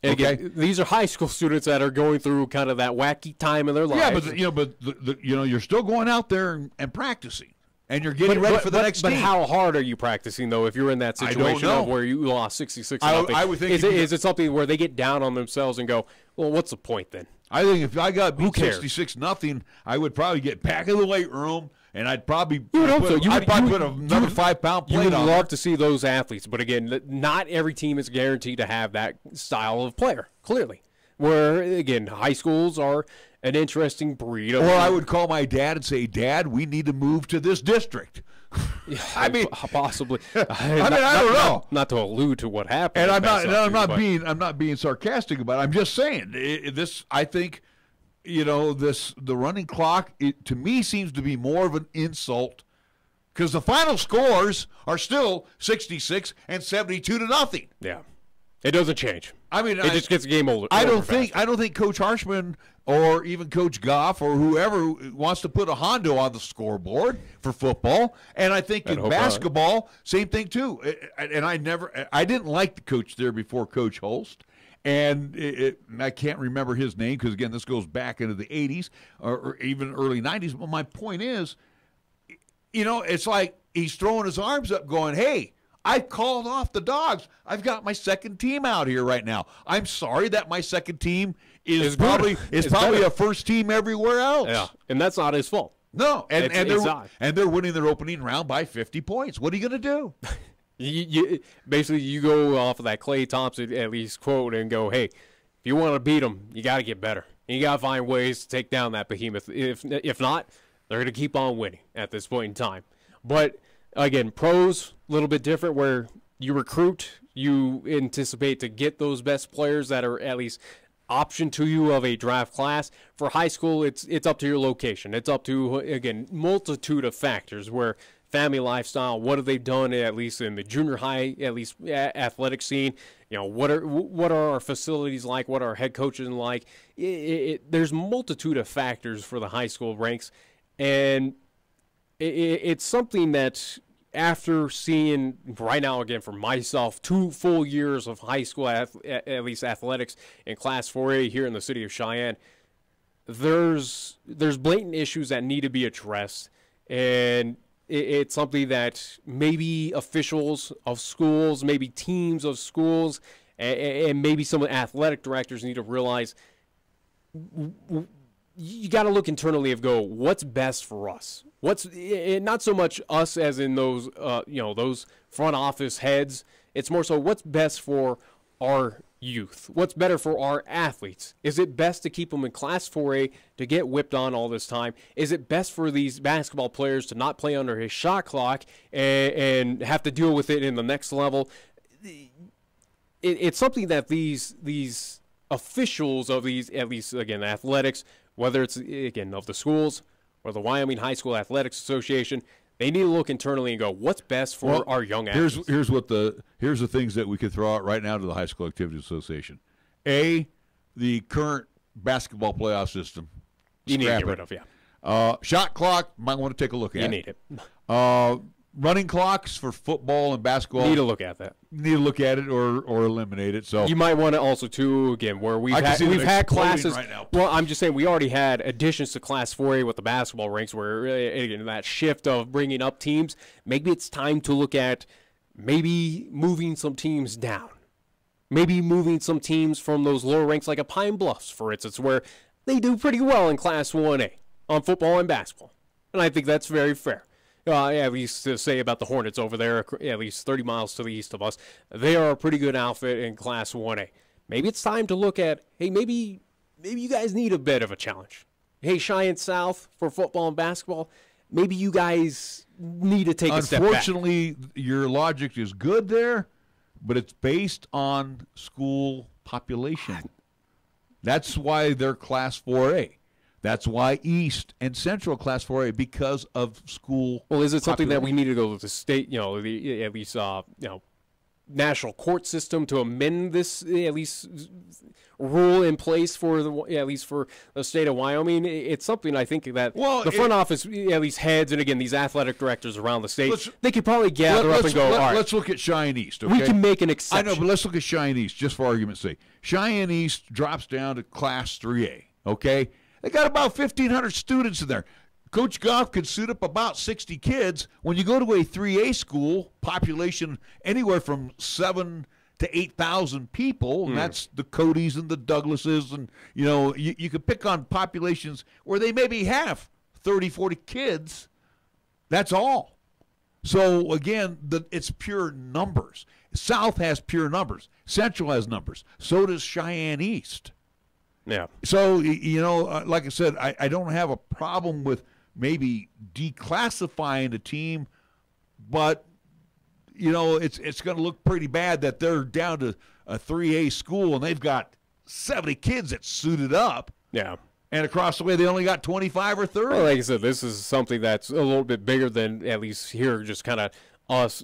And again, these are high school students that are going through kind of that wacky time in their lives. Yeah, but you're still going out there and practicing, and you're getting ready for the next team. But how hard are you practicing though? If you're in that situation of where you lost 66, I would think is it something where they get down on themselves and go, well, what's the point then? I think if I got beat 66-0, I would probably get back in the weight room, and I'd probably put another 5-pound plate on. You would love to see those athletes, but again, not every team is guaranteed to have that style of player, clearly. Where, again, high schools are an interesting breed. Or I would call my dad and say, Dad, we need to move to this district. I mean, possibly. I don't know. Not to allude to what happened. And I'm not being sarcastic about it. I'm just saying I think, the running clock to me seems to be more of an insult because the final scores are still 66 and 72-0. Yeah, it doesn't change. I mean, it just gets the game older. I don't think Coach Harshman or even Coach Goff or whoever wants to put a Hondo on the scoreboard for football. And I think in basketball, same thing too. And I didn't like the coach there before Coach Holst. And I can't remember his name because, again, this goes back into the 80s or even early 90s. But my point is, it's like he's throwing his arms up going, hey, I called off the Dogs. I've got my second team out here right now. I'm sorry that my second team is probably a first team everywhere else. Yeah, and that's not his fault. No, and they're winning their opening round by 50 points. What are you going to do? You go off of that Klay Thompson at least quote and go, hey, if you want to beat them, you got to get better. And you got to find ways to take down that behemoth. If not, they're going to keep on winning at this point in time. But again, pros, a little bit different where you recruit, you anticipate to get those best players that are at least option to you of a draft class. For high school, it's up to your location. It's up to, again, multitude of factors where family lifestyle, what have they done at least in the junior high, at least athletic scene, what are our facilities like, what are our head coaches like. There's multitude of factors for the high school ranks, and it's something that after seeing right now, again, for myself, 2 full years of high school, at least athletics in Class 4A here in the city of Cheyenne, there's blatant issues that need to be addressed, and it's something that maybe officials of schools, maybe teams of schools, and maybe some athletic directors need to realize you got to look internally and go, what's best for us? What's not so much us as in those those front office heads. It's more so what's best for our youth. What's better for our athletes? Is it best to keep them in Class 4A to get whipped on all this time? Is it best for these basketball players to not play under his shot clock and have to deal with it in the next level? It's something that these officials of these, at least again, athletics, whether it's again of the schools or the Wyoming High School Athletics Association, they need to look internally and go, what's best for our young athletes? Here's the things that we could throw out right now to the High School Activities Association. the current basketball playoff system. You need to Scrap get rid it. of, yeah. Shot clock, might want to take a look at. You need it. Running clocks for football and basketball. Need to look at that. Need to look at it or eliminate it. So you might want to also too again where we've had classes. Right now. Well, I'm just saying we already had additions to Class 4A with the basketball ranks, where again that shift of bringing up teams. Maybe it's time to look at maybe moving some teams down. Maybe moving some teams from those lower ranks, like a Pine Bluffs, for instance, where they do pretty well in Class 1A on football and basketball, and I think that's very fair. At least to say about the Hornets over there, at least 30 miles to the east of us. They are a pretty good outfit in Class 1A. Maybe it's time to look at, hey, maybe you guys need a bit of a challenge. Hey, Cheyenne South for football and basketball, maybe you guys need to take a step back. Unfortunately, your logic is good there, but it's based on school population. That's why they're Class 4A. That's why East and Central Class 4A, because of school. Well, is it something population. that we need to go to the state, at least, national court system to amend this, at least, rule in place for at least for the state of Wyoming? It's something I think that the front office, at least heads, and again, these athletic directors around the state, they could probably gather up and go, all right. Let's look at Cheyenne East, okay? We can make an exception. I know, but let's look at Cheyenne East, just for argument's sake. Cheyenne East drops down to Class 3A, okay? They got about 1,500 students in there. Coach Goff could suit up about 60 kids. When you go to a 3A school, population anywhere from 7 to 8,000 people, and that's the Codys and the Douglases, and, you could pick on populations where they maybe have 30, 40 kids. That's all. So, again, it's pure numbers. South has pure numbers. Central has numbers. So does Cheyenne East. Yeah. So, like I said, I don't have a problem with maybe declassifying a team, but, it's going to look pretty bad that they're down to a 3A school and they've got 70 kids that suited up. Yeah. And across the way, they only got 25 or 30. Well, like I said, this is something that's a little bit bigger than at least here, just kind of us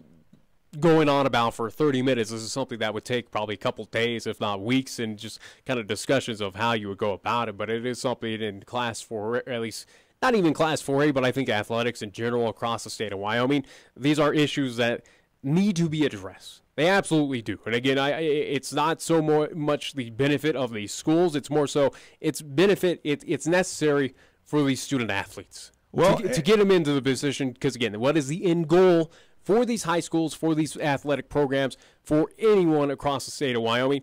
going on about for 30 minutes. This is something that would take probably a couple days, if not weeks, and just kind of discussions of how you would go about it. But it is something in Class 4, at least not even Class 4A, but I think athletics in general across the state of Wyoming. These are issues that need to be addressed. They absolutely do. And again, it's not so much the benefit of these schools. It's more so it's benefit. It's necessary for these student athletes to get them into the position. Because again, what is the end goal for these high schools, for these athletic programs, for anyone across the state of Wyoming?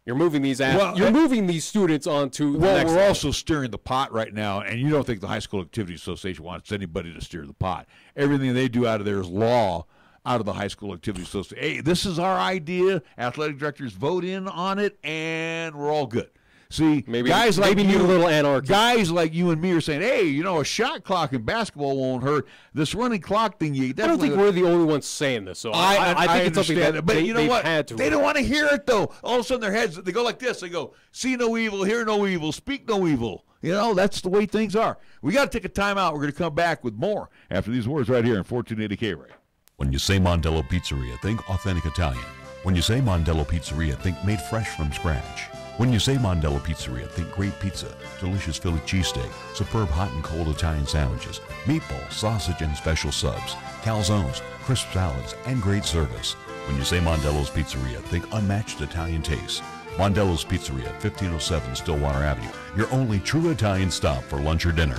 You're moving these moving these students onto the next level. Also steering the pot right now, and you don't think the High School Activity Association wants anybody to steer the pot. Everything they do out of there is law out of the High School Activity Association. Hey, this is our idea. Athletic directors vote in on it, and we're all good. See, guys like need a little anarchy. Guys like you and me are saying, hey, a shot clock in basketball won't hurt. This running clock thing, I don't think we're the only ones saying this. So I think it's something that but you know what? They don't want to hear it, though. All of a sudden, their heads, they go like this. They go, see no evil, hear no evil, speak no evil. That's the way things are. We got to take a timeout. We're going to come back with more after these words right here in 1480 KRAE. When you say Mondello Pizzeria, think authentic Italian. When you say Mondello Pizzeria, think made fresh from scratch. When you say Mondello Pizzeria, think great pizza, delicious Philly cheesesteak, superb hot and cold Italian sandwiches, meatballs, sausage, and special subs, calzones, crisp salads, and great service. When you say Mondello's Pizzeria, think unmatched Italian taste. Mondello's Pizzeria, 1507 Stillwater Avenue, your only true Italian stop for lunch or dinner.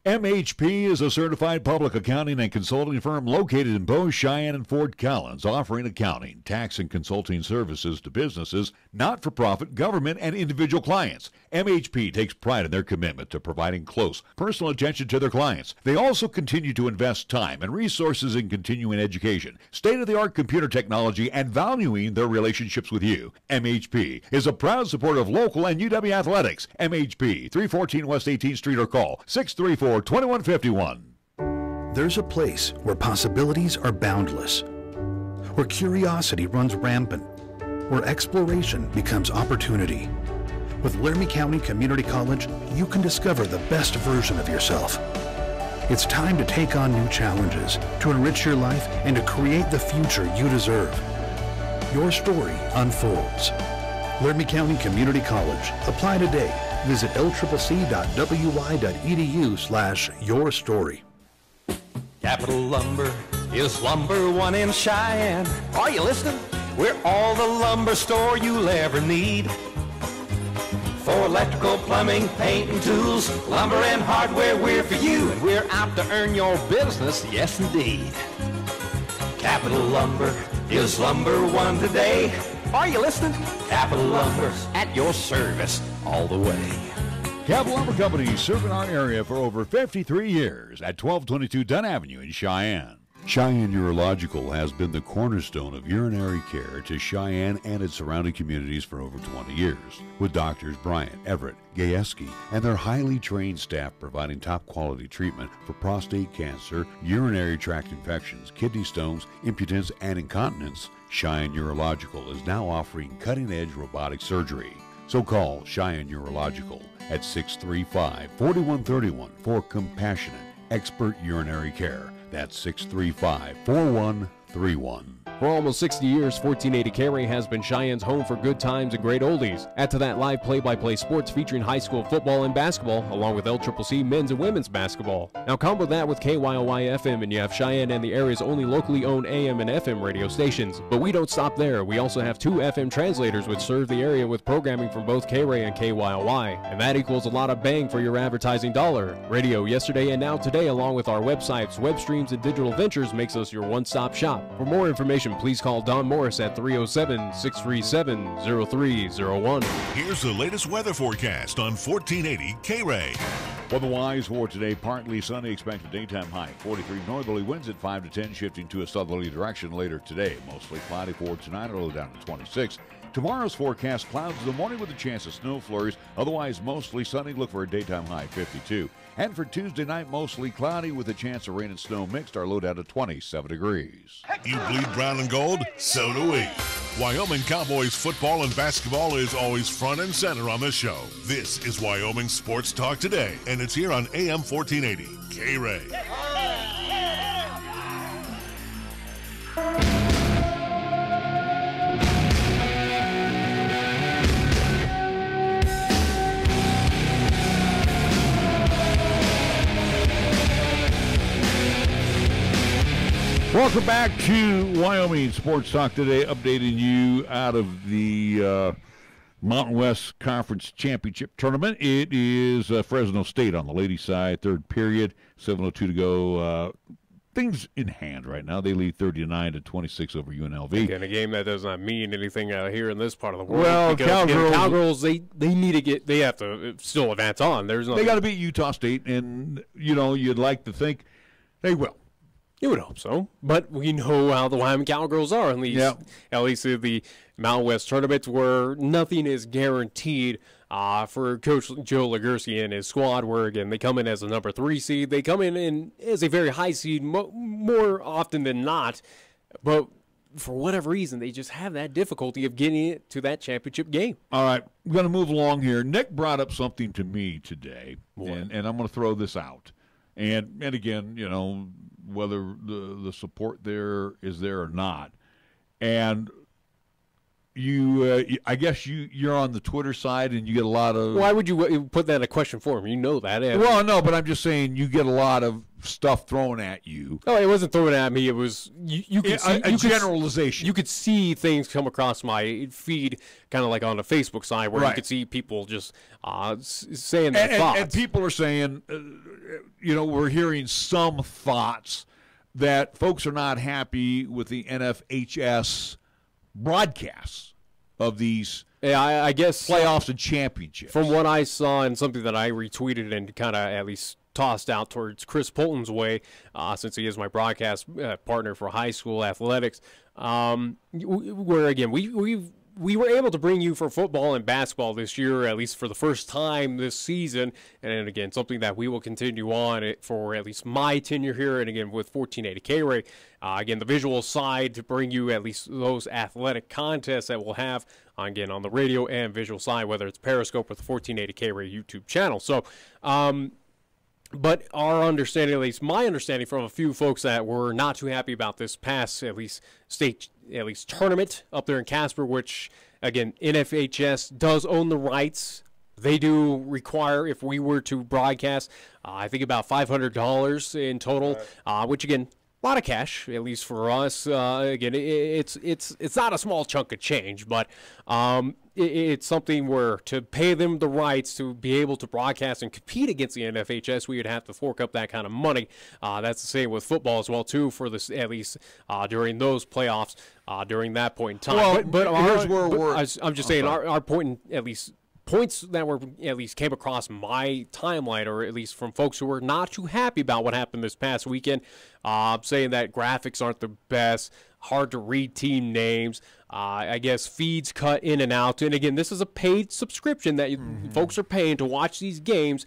MHP is a certified public accounting and consulting firm located in both Cheyenne and Fort Collins, offering accounting, tax, and consulting services to businesses, not-for-profit, government, and individual clients. MHP takes pride in their commitment to providing close, personal attention to their clients. They also continue to invest time and resources in continuing education, state-of-the-art computer technology, and valuing their relationships with you. MHP is a proud supporter of local and UW athletics. MHP, 314 West 18th Street, or call 634-2151. There's a place where possibilities are boundless, where curiosity runs rampant, where exploration becomes opportunity. With Laramie County Community College, you can discover the best version of yourself. It's time to take on new challenges, to enrich your life, and to create the future you deserve. Your story unfolds. Laramie County Community College. Apply today. Visit lcc.wy.edu/yourstory. Capital Lumber is lumber one in Cheyenne. Are you listening? We're all the lumber store you'll ever need. For electrical, plumbing, paint, and tools, lumber and hardware, we're for you. And we're out to earn your business, yes indeed. Capital Lumber is lumber one today. Are you listening? Capital Lumber's at your service all the way. Capital Lumber Company, serving our area for over 53 years at 1222 Dunn Avenue in Cheyenne. Cheyenne Urological has been the cornerstone of urinary care to Cheyenne and its surrounding communities for over 20 years, with doctors Bryant, Everett, Gajewski, and their highly trained staff providing top-quality treatment for prostate cancer, urinary tract infections, kidney stones, impotence, and incontinence. Cheyenne Urological is now offering cutting-edge robotic surgery. So call Cheyenne Urological at 635-4131 for compassionate, expert urinary care. That's 635-4131. For almost 60 years, 1480 KRAE has been Cheyenne's home for good times and great oldies. Add to that live play-by-play sports featuring high school football and basketball, along with LCCC men's and women's basketball. Now combo that with KYOY-FM, and you have Cheyenne and the area's only locally owned AM and FM radio stations. But we don't stop there. We also have 2 FM translators which serve the area with programming from both KRAE and KYOY. And that equals a lot of bang for your advertising dollar. Radio yesterday and now today, along with our websites, web streams, and digital ventures, makes us your one-stop shop. For more information, please call Don Morris at 307-637-0301. Here's the latest weather forecast on 1480 KRAE. Weather-wise for today, partly sunny, expected daytime high. 43 northerly winds at 5 to 10, shifting to a southerly direction later today. Mostly cloudy for tonight, a little down to 26. Tomorrow's forecast, clouds in the morning with a chance of snow flurries. Otherwise, mostly sunny. Look for a daytime high, 52. And for Tuesday night, mostly cloudy with a chance of rain and snow mixed. Our low down to 27 degrees. You bleed brown and gold? So do we. Wyoming Cowboys football and basketball is always front and center on the show. This is Wyoming Sports Talk Today, and it's here on AM 1480 KRAE. Welcome back to Wyoming Sports Talk Today, updating you out of the Mountain West Conference Championship Tournament. It is Fresno State on the ladies' side, third period, 7:02 to go. Things in hand right now. They lead 30-9-26 over UNLV. Again, a game that does not mean anything out here in this part of the world. Well, Cowgirls, they need to get. They have to still advance on. There's nothing. They got to beat Utah State, and you'd like to think they will. You would hope so, but we know how the Wyoming Cowgirls are. At least in the Mountain West tournament, where nothing is guaranteed for Coach Joe Legursky and his squad. Where again they come in as a number 3 seed, they come in as a very high seed more often than not, but for whatever reason they just have that difficulty of getting it to that championship game. All right, we're going to move along here. Nick brought up something to me today, and I'm going to throw this out, and again, whether the support there is there or not. And I guess you're on the Twitter side and you get a lot of... Why would you put that in a question form? You know that. Well, no, but I'm just saying you get a lot of stuff thrown at you. Oh, it wasn't thrown at me. It was... You could see, a generalization. You could see things come across my feed kind of like on the Facebook side where you could see people just saying their thoughts. And people are saying, we're hearing some thoughts that folks are not happy with the NFHS broadcasts of these I guess playoffs and championships. From what I saw and something that I retweeted and kind of at least tossed out towards Chris Polton's way, since he is my broadcast partner for high school athletics, where again we were able to bring you for football and basketball this year, at least for the first time this season. And again, something that we will continue on for at least my tenure here. And again, with 1480 KRAE, again, the visual side to bring you at least those athletic contests that we'll have, again, on the radio and visual side, whether it's Periscope or the 1480 KRAE YouTube channel. So, but our understanding, at least my understanding from a few folks that were not too happy about this past, at least tournament up there in Casper, which again, NFHS does own the rights. They do require, if we were to broadcast, I think about $500 in total, which again, a lot of cash, at least for us. Again, it's not a small chunk of change, but it's something where to pay them the rights to be able to broadcast and compete against the NFHS, we would have to fork up that kind of money. That's the same with football as well, too, for this, at least during those playoffs, during that point in time. Well, but here's where I'm just saying, our point, at least points that were at least came across my timeline, or at least from folks who were not too happy about what happened this past weekend, saying that graphics aren't the best, hard to read team names, I guess feeds cut in and out. And again, this is a paid subscription that folks are paying to watch these games.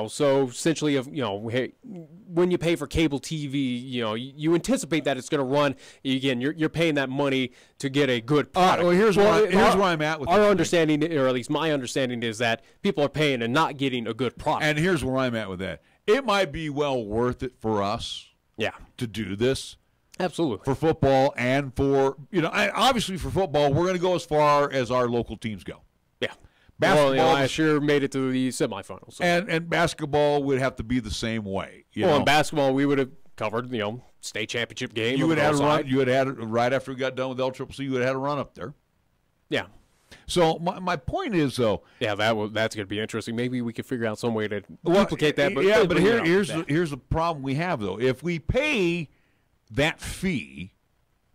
So essentially, when you pay for cable TV, you anticipate that it's going to run. Again, you're paying that money to get a good product. Well, here's where I'm at with our understanding, or at least my understanding, is that people are paying and not getting a good product. And here's where I'm at with that. It might be well worth it for us, to do this. Absolutely. For football and for, obviously for football, we're going to go as far as our local teams go. Yeah. Basketball, well, I sure made it to the semifinals. So. And basketball would have to be the same way. In basketball, we would have covered, state championship game. You would have had it right after we got done with LCCC. You would have had a run up there. Yeah. So my point is, though. Yeah, that's going to be interesting. Maybe we could figure out some way to duplicate that. But but here's the problem we have, though. If we pay that fee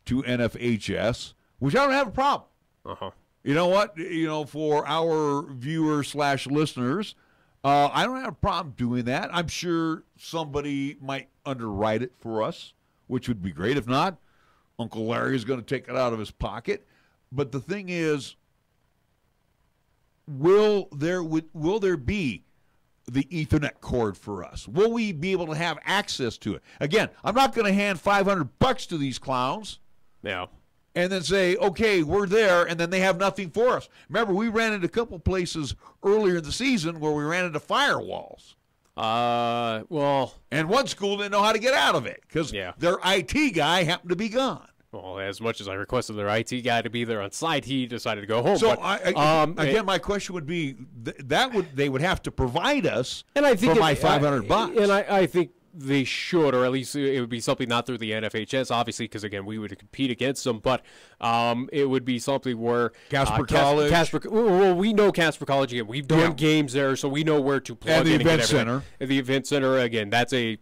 to NFHS, which I don't have a problem. You know what? For our viewers / listeners, I don't have a problem doing that. I'm sure somebody might underwrite it for us, which would be great. If not, Uncle Larry is going to take it out of his pocket. But the thing is, will there be the Ethernet cord for us? Will we be able to have access to it? Again, I'm not going to hand $500 to these clowns. Yeah. And then say, okay, we're there, and then they have nothing for us. Remember, we ran into a couple places earlier in the season where we ran into firewalls. And one school didn't know how to get out of it because their IT guy happened to be gone. Well, as much as I requested their IT guy to be there on site, he decided to go home. So, again, my question would be they would have to provide us for my $500. And I think they should, or at least it would be something not through the NFHS, obviously, because, again, we would compete against them. But it would be something where Casper College. Well, we know Casper College. Again, we've done games there, so we know where to plug in and get everything. And the event center, again, that's a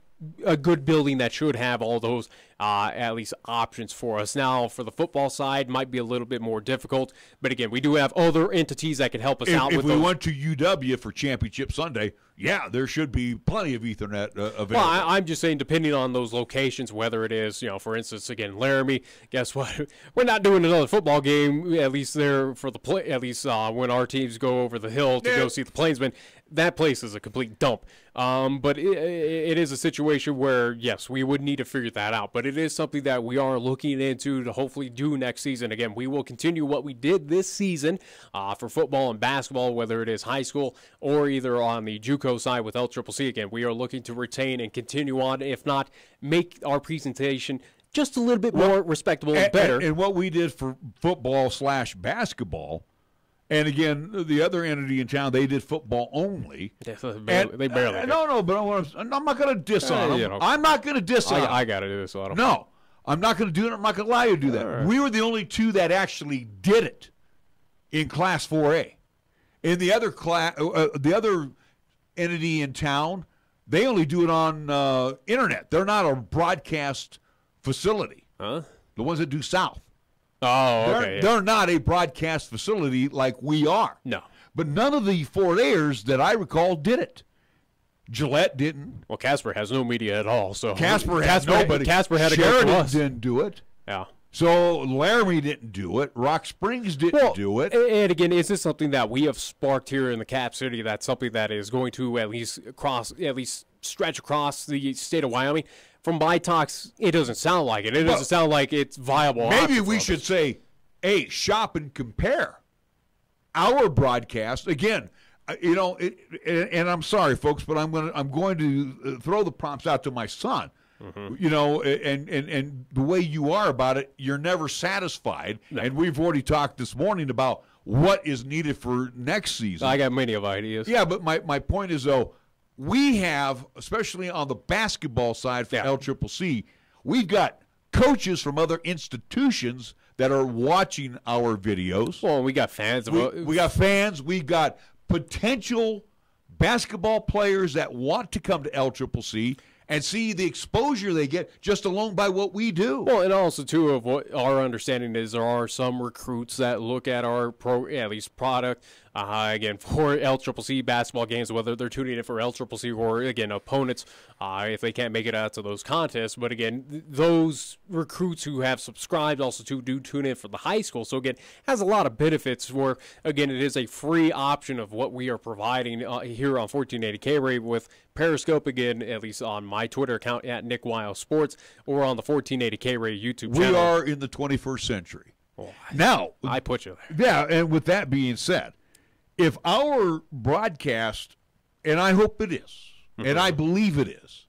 good building that should have all those at least options for us. Now, for the football side, might be a little bit more difficult. But again, we do have other entities that can help us out. If we went to UW for Championship Sunday, there should be plenty of Ethernet available. Well, I'm just saying, depending on those locations, whether it is, for instance, again, Laramie. Guess what? We're not doing another football game. At least there for the play. At least when our teams go over the hill to go see the Plainsmen. That place is a complete dump. But it is a situation where, yes, we would need to figure that out. But it is something that we are looking into to hopefully do next season. Again, we will continue what we did this season for football and basketball, whether it is high school or either on the JUCO side with LCCC. Again, we are looking to retain and continue on, if not make our presentation just a little bit more respectable and better. And what we did for football / basketball, and again, the other entity in town, they did football only. They barely did. No, but I'm not going to diss on them. I'm not going to diss on them. I got to do this, so I don't. No, I'm not going to do it. I'm not going to allow you to do that. Right. We were the only two that actually did it in Class 4A. In the other entity in town, they only do it on internet. They're not a broadcast facility. Huh? The ones that do South. Oh, okay. They're not a broadcast facility like we are. No. But none of the 4A'ers that I recall did it. Gillette didn't. Well, Casper has no media at all. So Casper had nobody. Casper had to Sheridan go to us. Didn't do it. Yeah. So Laramie didn't do it. Rock Springs didn't do it. And again, is this something that we have sparked here in the Cap City? That's something that is going to at least stretch across the state of Wyoming. From my talks, it doesn't sound like it. It doesn't sound like it's viable. Maybe we should say, hey, shop and compare our broadcast. Again, and I'm sorry, folks, but I'm going to throw the prompts out to my son. Mm-hmm. And the way you are about it, you're never satisfied. No. And we've already talked this morning about what is needed for next season. I got many of ideas. Yeah, but my point is, though, we have, especially on the basketball side for LCCC, we've got coaches from other institutions that are watching our videos. Well, we got fans. We got fans. We've got potential basketball players that want to come to LCCC and see the exposure they get just alone by what we do. Well, and also, too, of what our understanding is, there are some recruits that look at our at least product, again, for LCCC basketball games, whether they're tuning in for LCCC or, again, opponents, if they can't make it out to those contests. But, again, those recruits who have subscribed also, too, do tune in for the high school. So, again, has a lot of benefits where, again, it is a free option of what we are providing here on 1480 KRAE with Periscope, again, at least on my Twitter account at Nick Wiles Sports, or on the 1480 KRAE YouTube channel. We are in the 21st century. Now, I put you there. Yeah, and with that being said, if our broadcast, and I hope it is, and I believe it is,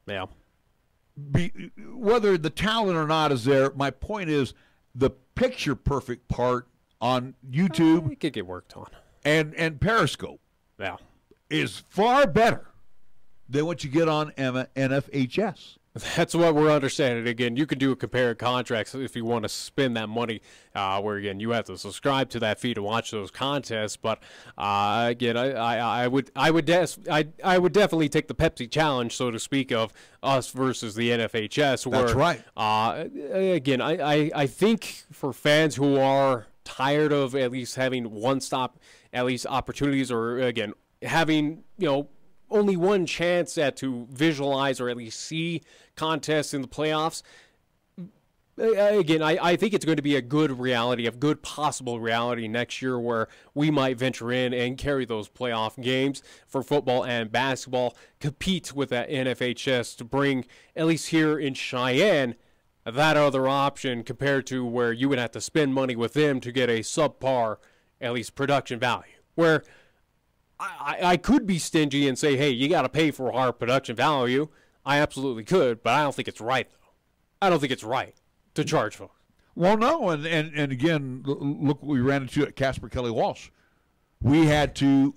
whether the talent or not is there, my point is the picture-perfect part on YouTube it could get worked on, and Periscope is far better than what you get on NFHS. That's what we're understanding. Again, you can do a compare contracts if you want to spend that money, where, again, you have to subscribe to that feed to watch those contests. But, again, I would definitely take the Pepsi challenge, so to speak, of us versus the NFHS. Where, that's right. Again, I think for fans who are tired of at least having one-stop, at least opportunities, or, again, having, only one chance to visualize or at least see contests in the playoffs. Again, I think it's going to be a good reality, a good possible reality next year where we might venture in and carry those playoff games for football and basketball, compete with that NFHS to bring, at least here in Cheyenne, that other option compared to where you would have to spend money with them to get a subpar, at least production value. Where I could be stingy and say, hey, you got to pay for our production value. I absolutely could, but I don't think it's right, though. I don't think it's right to charge folks. Well, no, and again, look what we ran into at Casper Kelly Walsh. We had to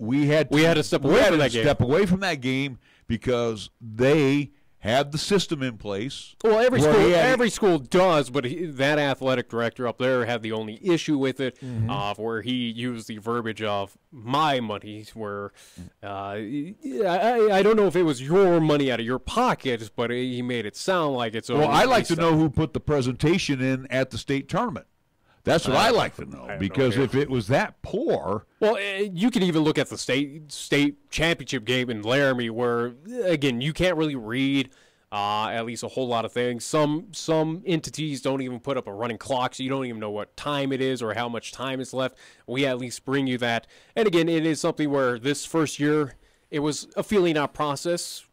step away from that game because they had the system in place. Well, every school does, but that athletic director up there had the only issue with it, where he used the verbiage of my money, where I don't know if it was your money out of your pocket, but he made it sound like it's. Well, I like to know who put the presentation in at the state tournament. That's what I like to know, because if it was that poor... Well, you can even look at the state championship game in Laramie where, again, you can't really read at least a whole lot of things. Some entities don't even put up a running clock, so you don't even know what time it is or how much time is left. We at least bring you that. And, again, it is something where this first year, it was a feeling out process.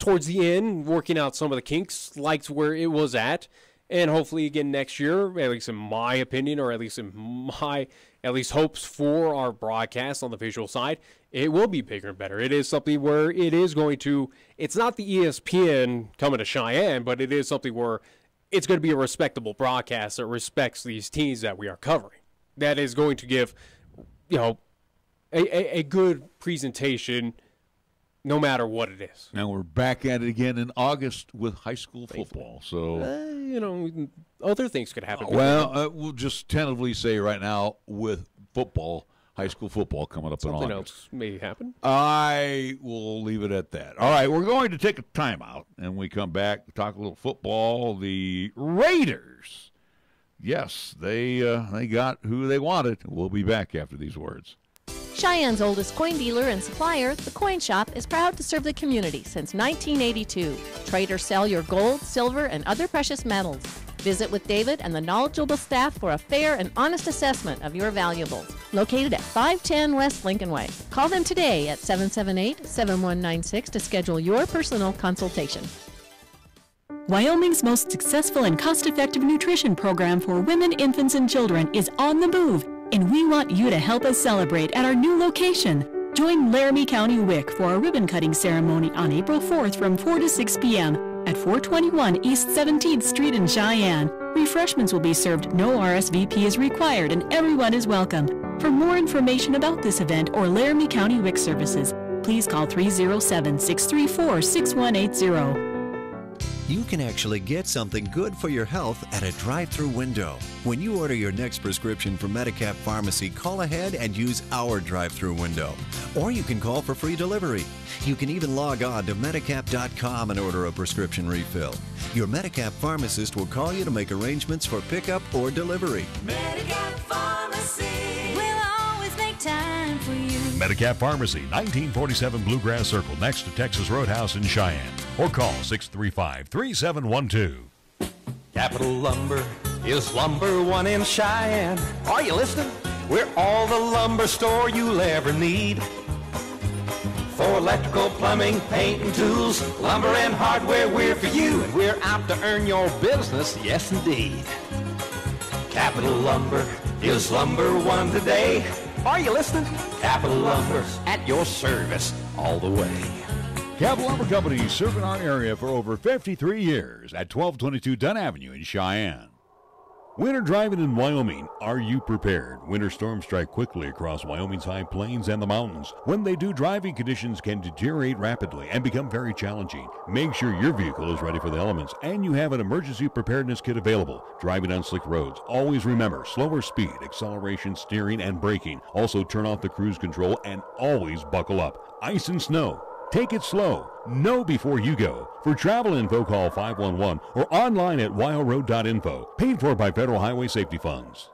Towards the end, working out some of the kinks, liked where it was at. And hopefully, again, next year, at least in my opinion, or at least in my hopes for our broadcast on the visual side, it will be bigger and better. It is something where it is going to, it's not the ESPN coming to Cheyenne, but it is something where it's going to be a respectable broadcast that respects these teams that we are covering. That is going to give, a good presentation no matter what it is. Now we're back at it again in August with high school football. So, other things could happen. Well, we'll just tentatively say right now with football, high school football coming up in August. Something else may happen. I will leave it at that. All right, we're going to take a timeout, and we come back to talk a little football. The Raiders, yes, they got who they wanted. We'll be back after these words. Cheyenne's oldest coin dealer and supplier, The Coin Shop, is proud to serve the community since 1982. Trade or sell your gold, silver, and other precious metals. Visit with David and the knowledgeable staff for a fair and honest assessment of your valuables. Located at 510 West Lincoln Way. Call them today at 778-7196 to schedule your personal consultation. Wyoming's most successful and cost-effective nutrition program for women, infants, and children is on the move, and we want you to help us celebrate at our new location. Join Laramie County WIC for a ribbon-cutting ceremony on April 4th from 4 to 6 p.m. at 421 East 17th Street in Cheyenne. Refreshments will be served. No RSVP is required and everyone is welcome. For more information about this event or Laramie County WIC services, please call 307-634-6180. You can actually get something good for your health at a drive-through window. When you order your next prescription from Medicap Pharmacy, call ahead and use our drive-through window. Or you can call for free delivery. You can even log on to Medicap.com and order a prescription refill. Your Medicap pharmacist will call you to make arrangements for pickup or delivery. Medicap Pharmacy will always make time for you. Medicap Pharmacy, 1947 Bluegrass Circle, next to Texas Roadhouse in Cheyenne. Or call 635-3712. Capital Lumber is number one in Cheyenne. Are you listening? We're all the lumber store you'll ever need. For electrical, plumbing, paint, and tools, lumber and hardware, we're for you. And we're out to earn your business, yes indeed. Capital Lumber is number one today. Are you listening? Capital Lumber's at your service all the way. Capital Lumber Company, serving our area for over 53 years at 1222 Dunn Avenue in Cheyenne. Winter driving in Wyoming. Are you prepared? Winter storms strike quickly across Wyoming's high plains and the mountains. When they do, driving conditions can deteriorate rapidly and become very challenging. Make sure your vehicle is ready for the elements and you have an emergency preparedness kit available. Driving on slick roads, always remember slower speed, acceleration, steering, and braking. Also turn off the cruise control and always buckle up. Ice and snow. Take it slow. Know before you go. For travel info, call 511 or online at wyoroad.info. Paid for by Federal Highway Safety Funds.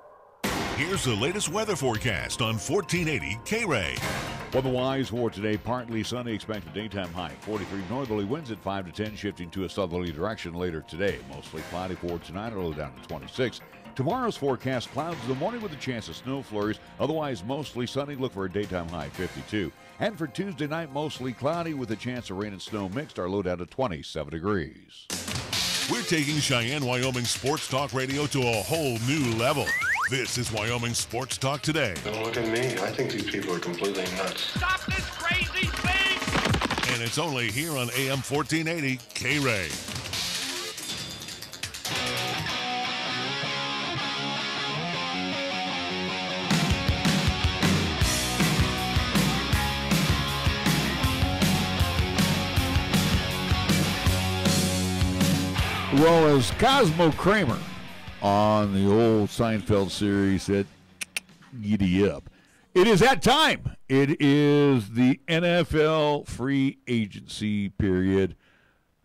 Here's the latest weather forecast on 1480 KRAE. Weather-wise for today, partly sunny, expected daytime high. 43 northerly winds at 5 to 10, shifting to a southerly direction later today. Mostly cloudy for tonight, a little down to 26. Tomorrow's forecast, clouds in the morning with a chance of snow flurries. Otherwise, mostly sunny. Look for a daytime high, 52. And for Tuesday night, mostly cloudy with a chance of rain and snow mixed. Our low down to 27 degrees. We're taking Cheyenne, Wyoming Sports Talk Radio to a whole new level. This is Wyoming Sports Talk Today. Don't look at me. I think these people are completely nuts. Stop this crazy thing! And it's only here on AM 1480 KRAE. Well, as Cosmo Kramer on the old Seinfeld series said, giddy up. It is that time. It is the NFL free agency period.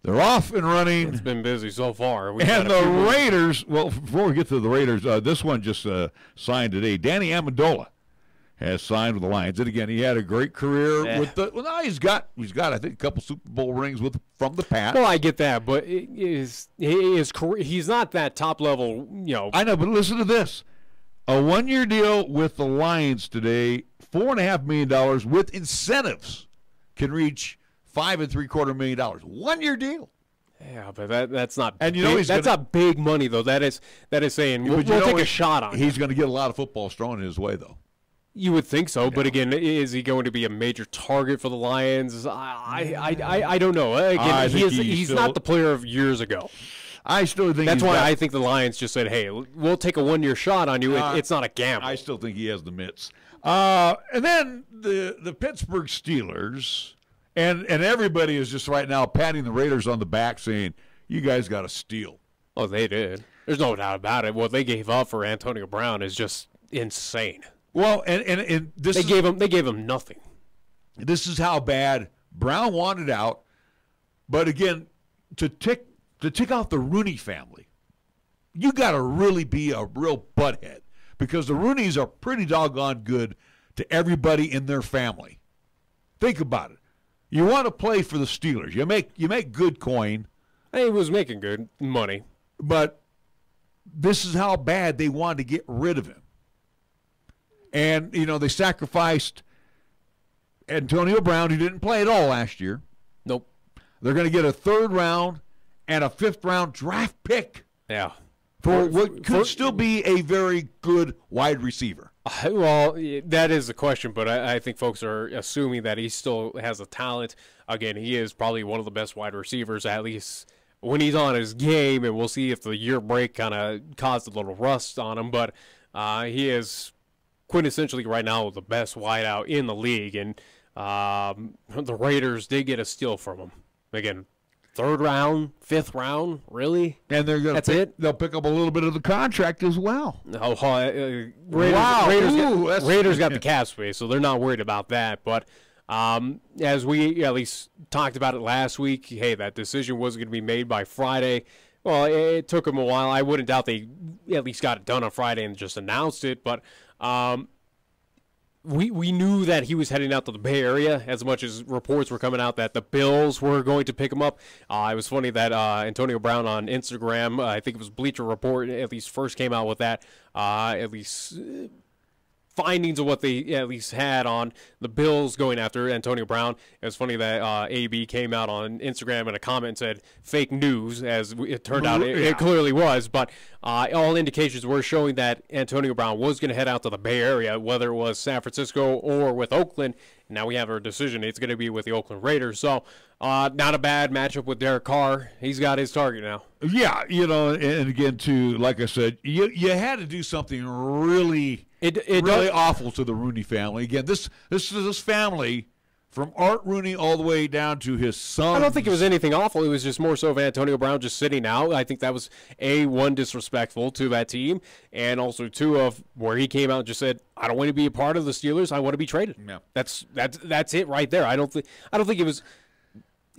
They're off and running. It's been busy so far. And the Raiders, well, before we get to the Raiders, this one just signed today. Danny Amendola has signed with the Lions. And again, he had a great career with the. Well, now he's got I think a couple Super Bowl rings from the Pats. Well, I get that, but he's not that top level. I know, but listen to this: a 1-year deal with the Lions today, $4.5 million with incentives, can reach $5.75 million. 1-year deal. Yeah, but that's not. And that's not big money though. That is saying we'll take a shot on. He's going to get a lot of footballs thrown in his way though. You would think so, but again, is he going to be a major target for the Lions? I don't know. Again, he's not the player of years ago. I still think that's why I think the Lions just said, "Hey, we'll take a 1-year shot on you. It's not a gamble." I still think he has the mitts. And then the Pittsburgh Steelers, and everybody is just right now patting the Raiders on the back, saying, "You guys got to steal." Oh, they did. There's no doubt about it. What they gave up for Antonio Brown is just insane. Well, and this they gave him nothing. This is how bad Brown wanted out. But again, to tick off the Rooney family, you got to really be a real butthead because the Rooneys are pretty doggone good to everybody in their family. Think about it. You want to play for the Steelers. You make good coin. He was making good money. But this is how bad they wanted to get rid of him. And, they sacrificed Antonio Brown, who didn't play at all last year. Nope. They're going to get a 3rd round and a 5th round draft pick. Yeah. For what could still be a very good wide receiver. Well, that is the question, but I think folks are assuming that he still has the talent. Again, he is probably one of the best wide receivers, at least when he's on his game, and we'll see if the year break kind of caused a little rust on him. But he is quintessentially right now the best wideout in the league, and the Raiders did get a steal from him. Again, 3rd round, 5th round, really? And they'll pick up a little bit of the contract as well. Raiders got the cap space, so they're not worried about that. But as we at least talked about it last week, hey, that decision was going to be made by Friday. Well, it took them a while. I wouldn't doubt they at least got it done on Friday and just announced it. But we knew that he was heading out to the Bay Area, as much as reports were coming out that the Bills were going to pick him up. It was funny that Antonio Brown on Instagram, I think it was Bleacher Report, at least first came out with that, at least findings of what they at least had on the Bills going after Antonio Brown. It was funny that AB came out on Instagram in a comment and said fake news, as it turned out it clearly was. But all indications were showing that Antonio Brown was going to head out to the Bay Area, whether it was San Francisco or with Oakland. Now we have our decision. It's going to be with the Oakland Raiders. So not a bad matchup with Derek Carr. He's got his target now. Yeah, and again, too, like I said, you had to do something really awful to the Rooney family. Again, this family, from Art Rooney all the way down to his son. I don't think it was anything awful. It was just more so of Antonio Brown just sitting out. I think that was, one, disrespectful to that team, and also, two, of where he came out and just said, I don't want to be a part of the Steelers. I want to be traded. Yeah. That's it right there. I don't think it was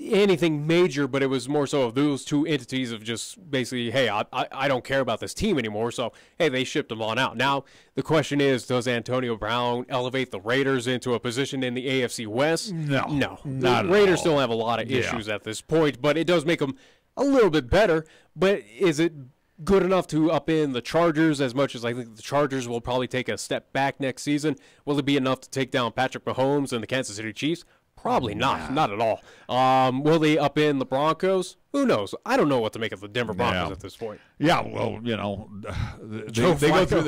anything major, but it was more so of those two entities of just basically, hey, I don't care about this team anymore, so, hey, they shipped him on out. Now, the question is, does Antonio Brown elevate the Raiders into a position in the AFC West? No. The Raiders still have a lot of issues at this point, but it does make them a little bit better. But is it good enough to up in the Chargers, as much as I think the Chargers will probably take a step back next season? Will it be enough to take down Patrick Mahomes and the Kansas City Chiefs? Probably not. Not at all. Will they up in the Broncos? Who knows? I don't know what to make of the Denver Broncos at this point. Yeah, well, they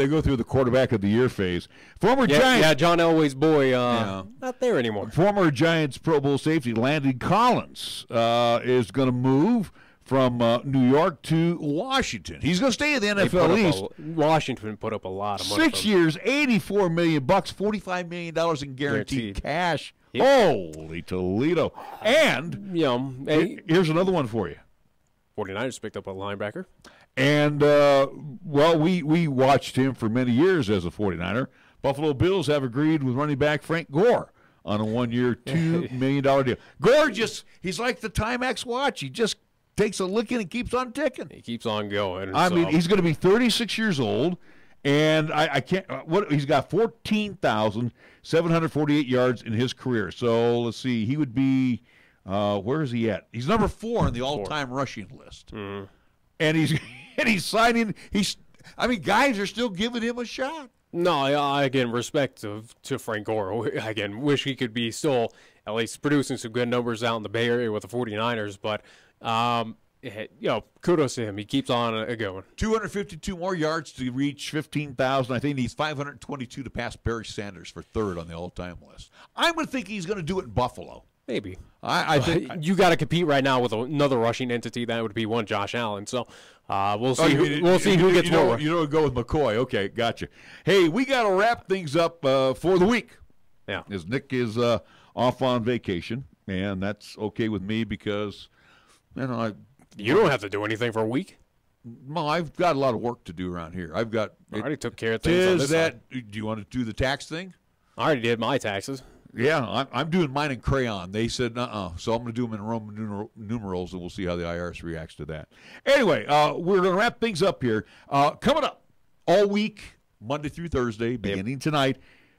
go through the quarterback of the year phase. Former Giants. Yeah, John Elway's boy, not there anymore. Former Giants Pro Bowl safety Landon Collins is going to move from New York to Washington. He's going to stay in the NFL East. Washington put up a lot of money. 6 years, $84 million, $45 million in guaranteed cash. Yep. Holy Toledo. And here's another one for you. 49ers picked up a linebacker. And, we watched him for many years as a 49er. Buffalo Bills have agreed with running back Frank Gore on a 1-year, $2 million deal. Gore he's like the Timex watch. He just takes a licking and keeps on ticking. He keeps on going. I mean, he's going to be 36 years old. And I can't. He's got 14,748 yards in his career. So let's see. He would be. Where is he at? He's number 4 in the all-time rushing list. Mm-hmm. And he's signing. Guys are still giving him a shot. No, again, respect to Frank Gore. Again, wish he could be still at least producing some good numbers out in the Bay Area with the 49ers. But kudos to him. He keeps on going. 252 more yards to reach 15,000. I think he needs 522 to pass Barry Sanders for 3rd on the all-time list. I would think he's going to do it in Buffalo. Maybe. I think you got to compete right now with another rushing entity. That would be one Josh Allen. So we'll see. We'll see who gets more. You don't go with McCoy. Okay, gotcha. Hey, we got to wrap things up for the week. Yeah. As Nick is off on vacation, and that's okay with me because you don't have to do anything for a week. Well, I've got a lot of work to do around here. I already took care of things on this side. Do you want to do the tax thing? I already did my taxes. Yeah, I'm doing mine in crayon. They said, so I'm going to do them in Roman numerals, and we'll see how the IRS reacts to that. Anyway, we're going to wrap things up here. Coming up all week, Monday through Thursday, beginning tonight,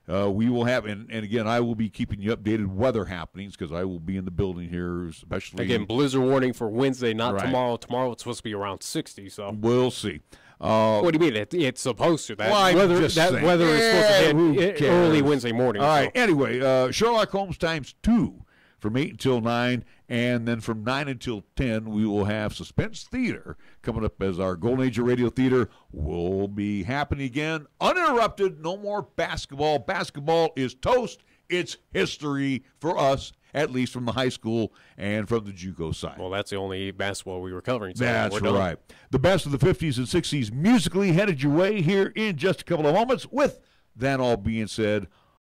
we will have, and again, I will be keeping you updated weather happenings because I will be in the building here, especially. Again, blizzard warning for Wednesday, not tomorrow. Tomorrow it's supposed to be around 60, so. We'll see. What do you mean? It's supposed to. Weather is supposed to hit early Wednesday morning. All right. Anyway, Sherlock Holmes times 2 from 8 until 9, and then from 9 until 10, we will have Suspense Theater coming up as our Golden Age of Radio Theater will be happening again. Uninterrupted, no more basketball. Basketball is toast it's history for us, at least from the high school and from the JUCO side. Well, that's the only basketball we were covering. So That's we're done. right. The best of the 50s and 60s musically headed your way here in just a couple of moments. With that all being said,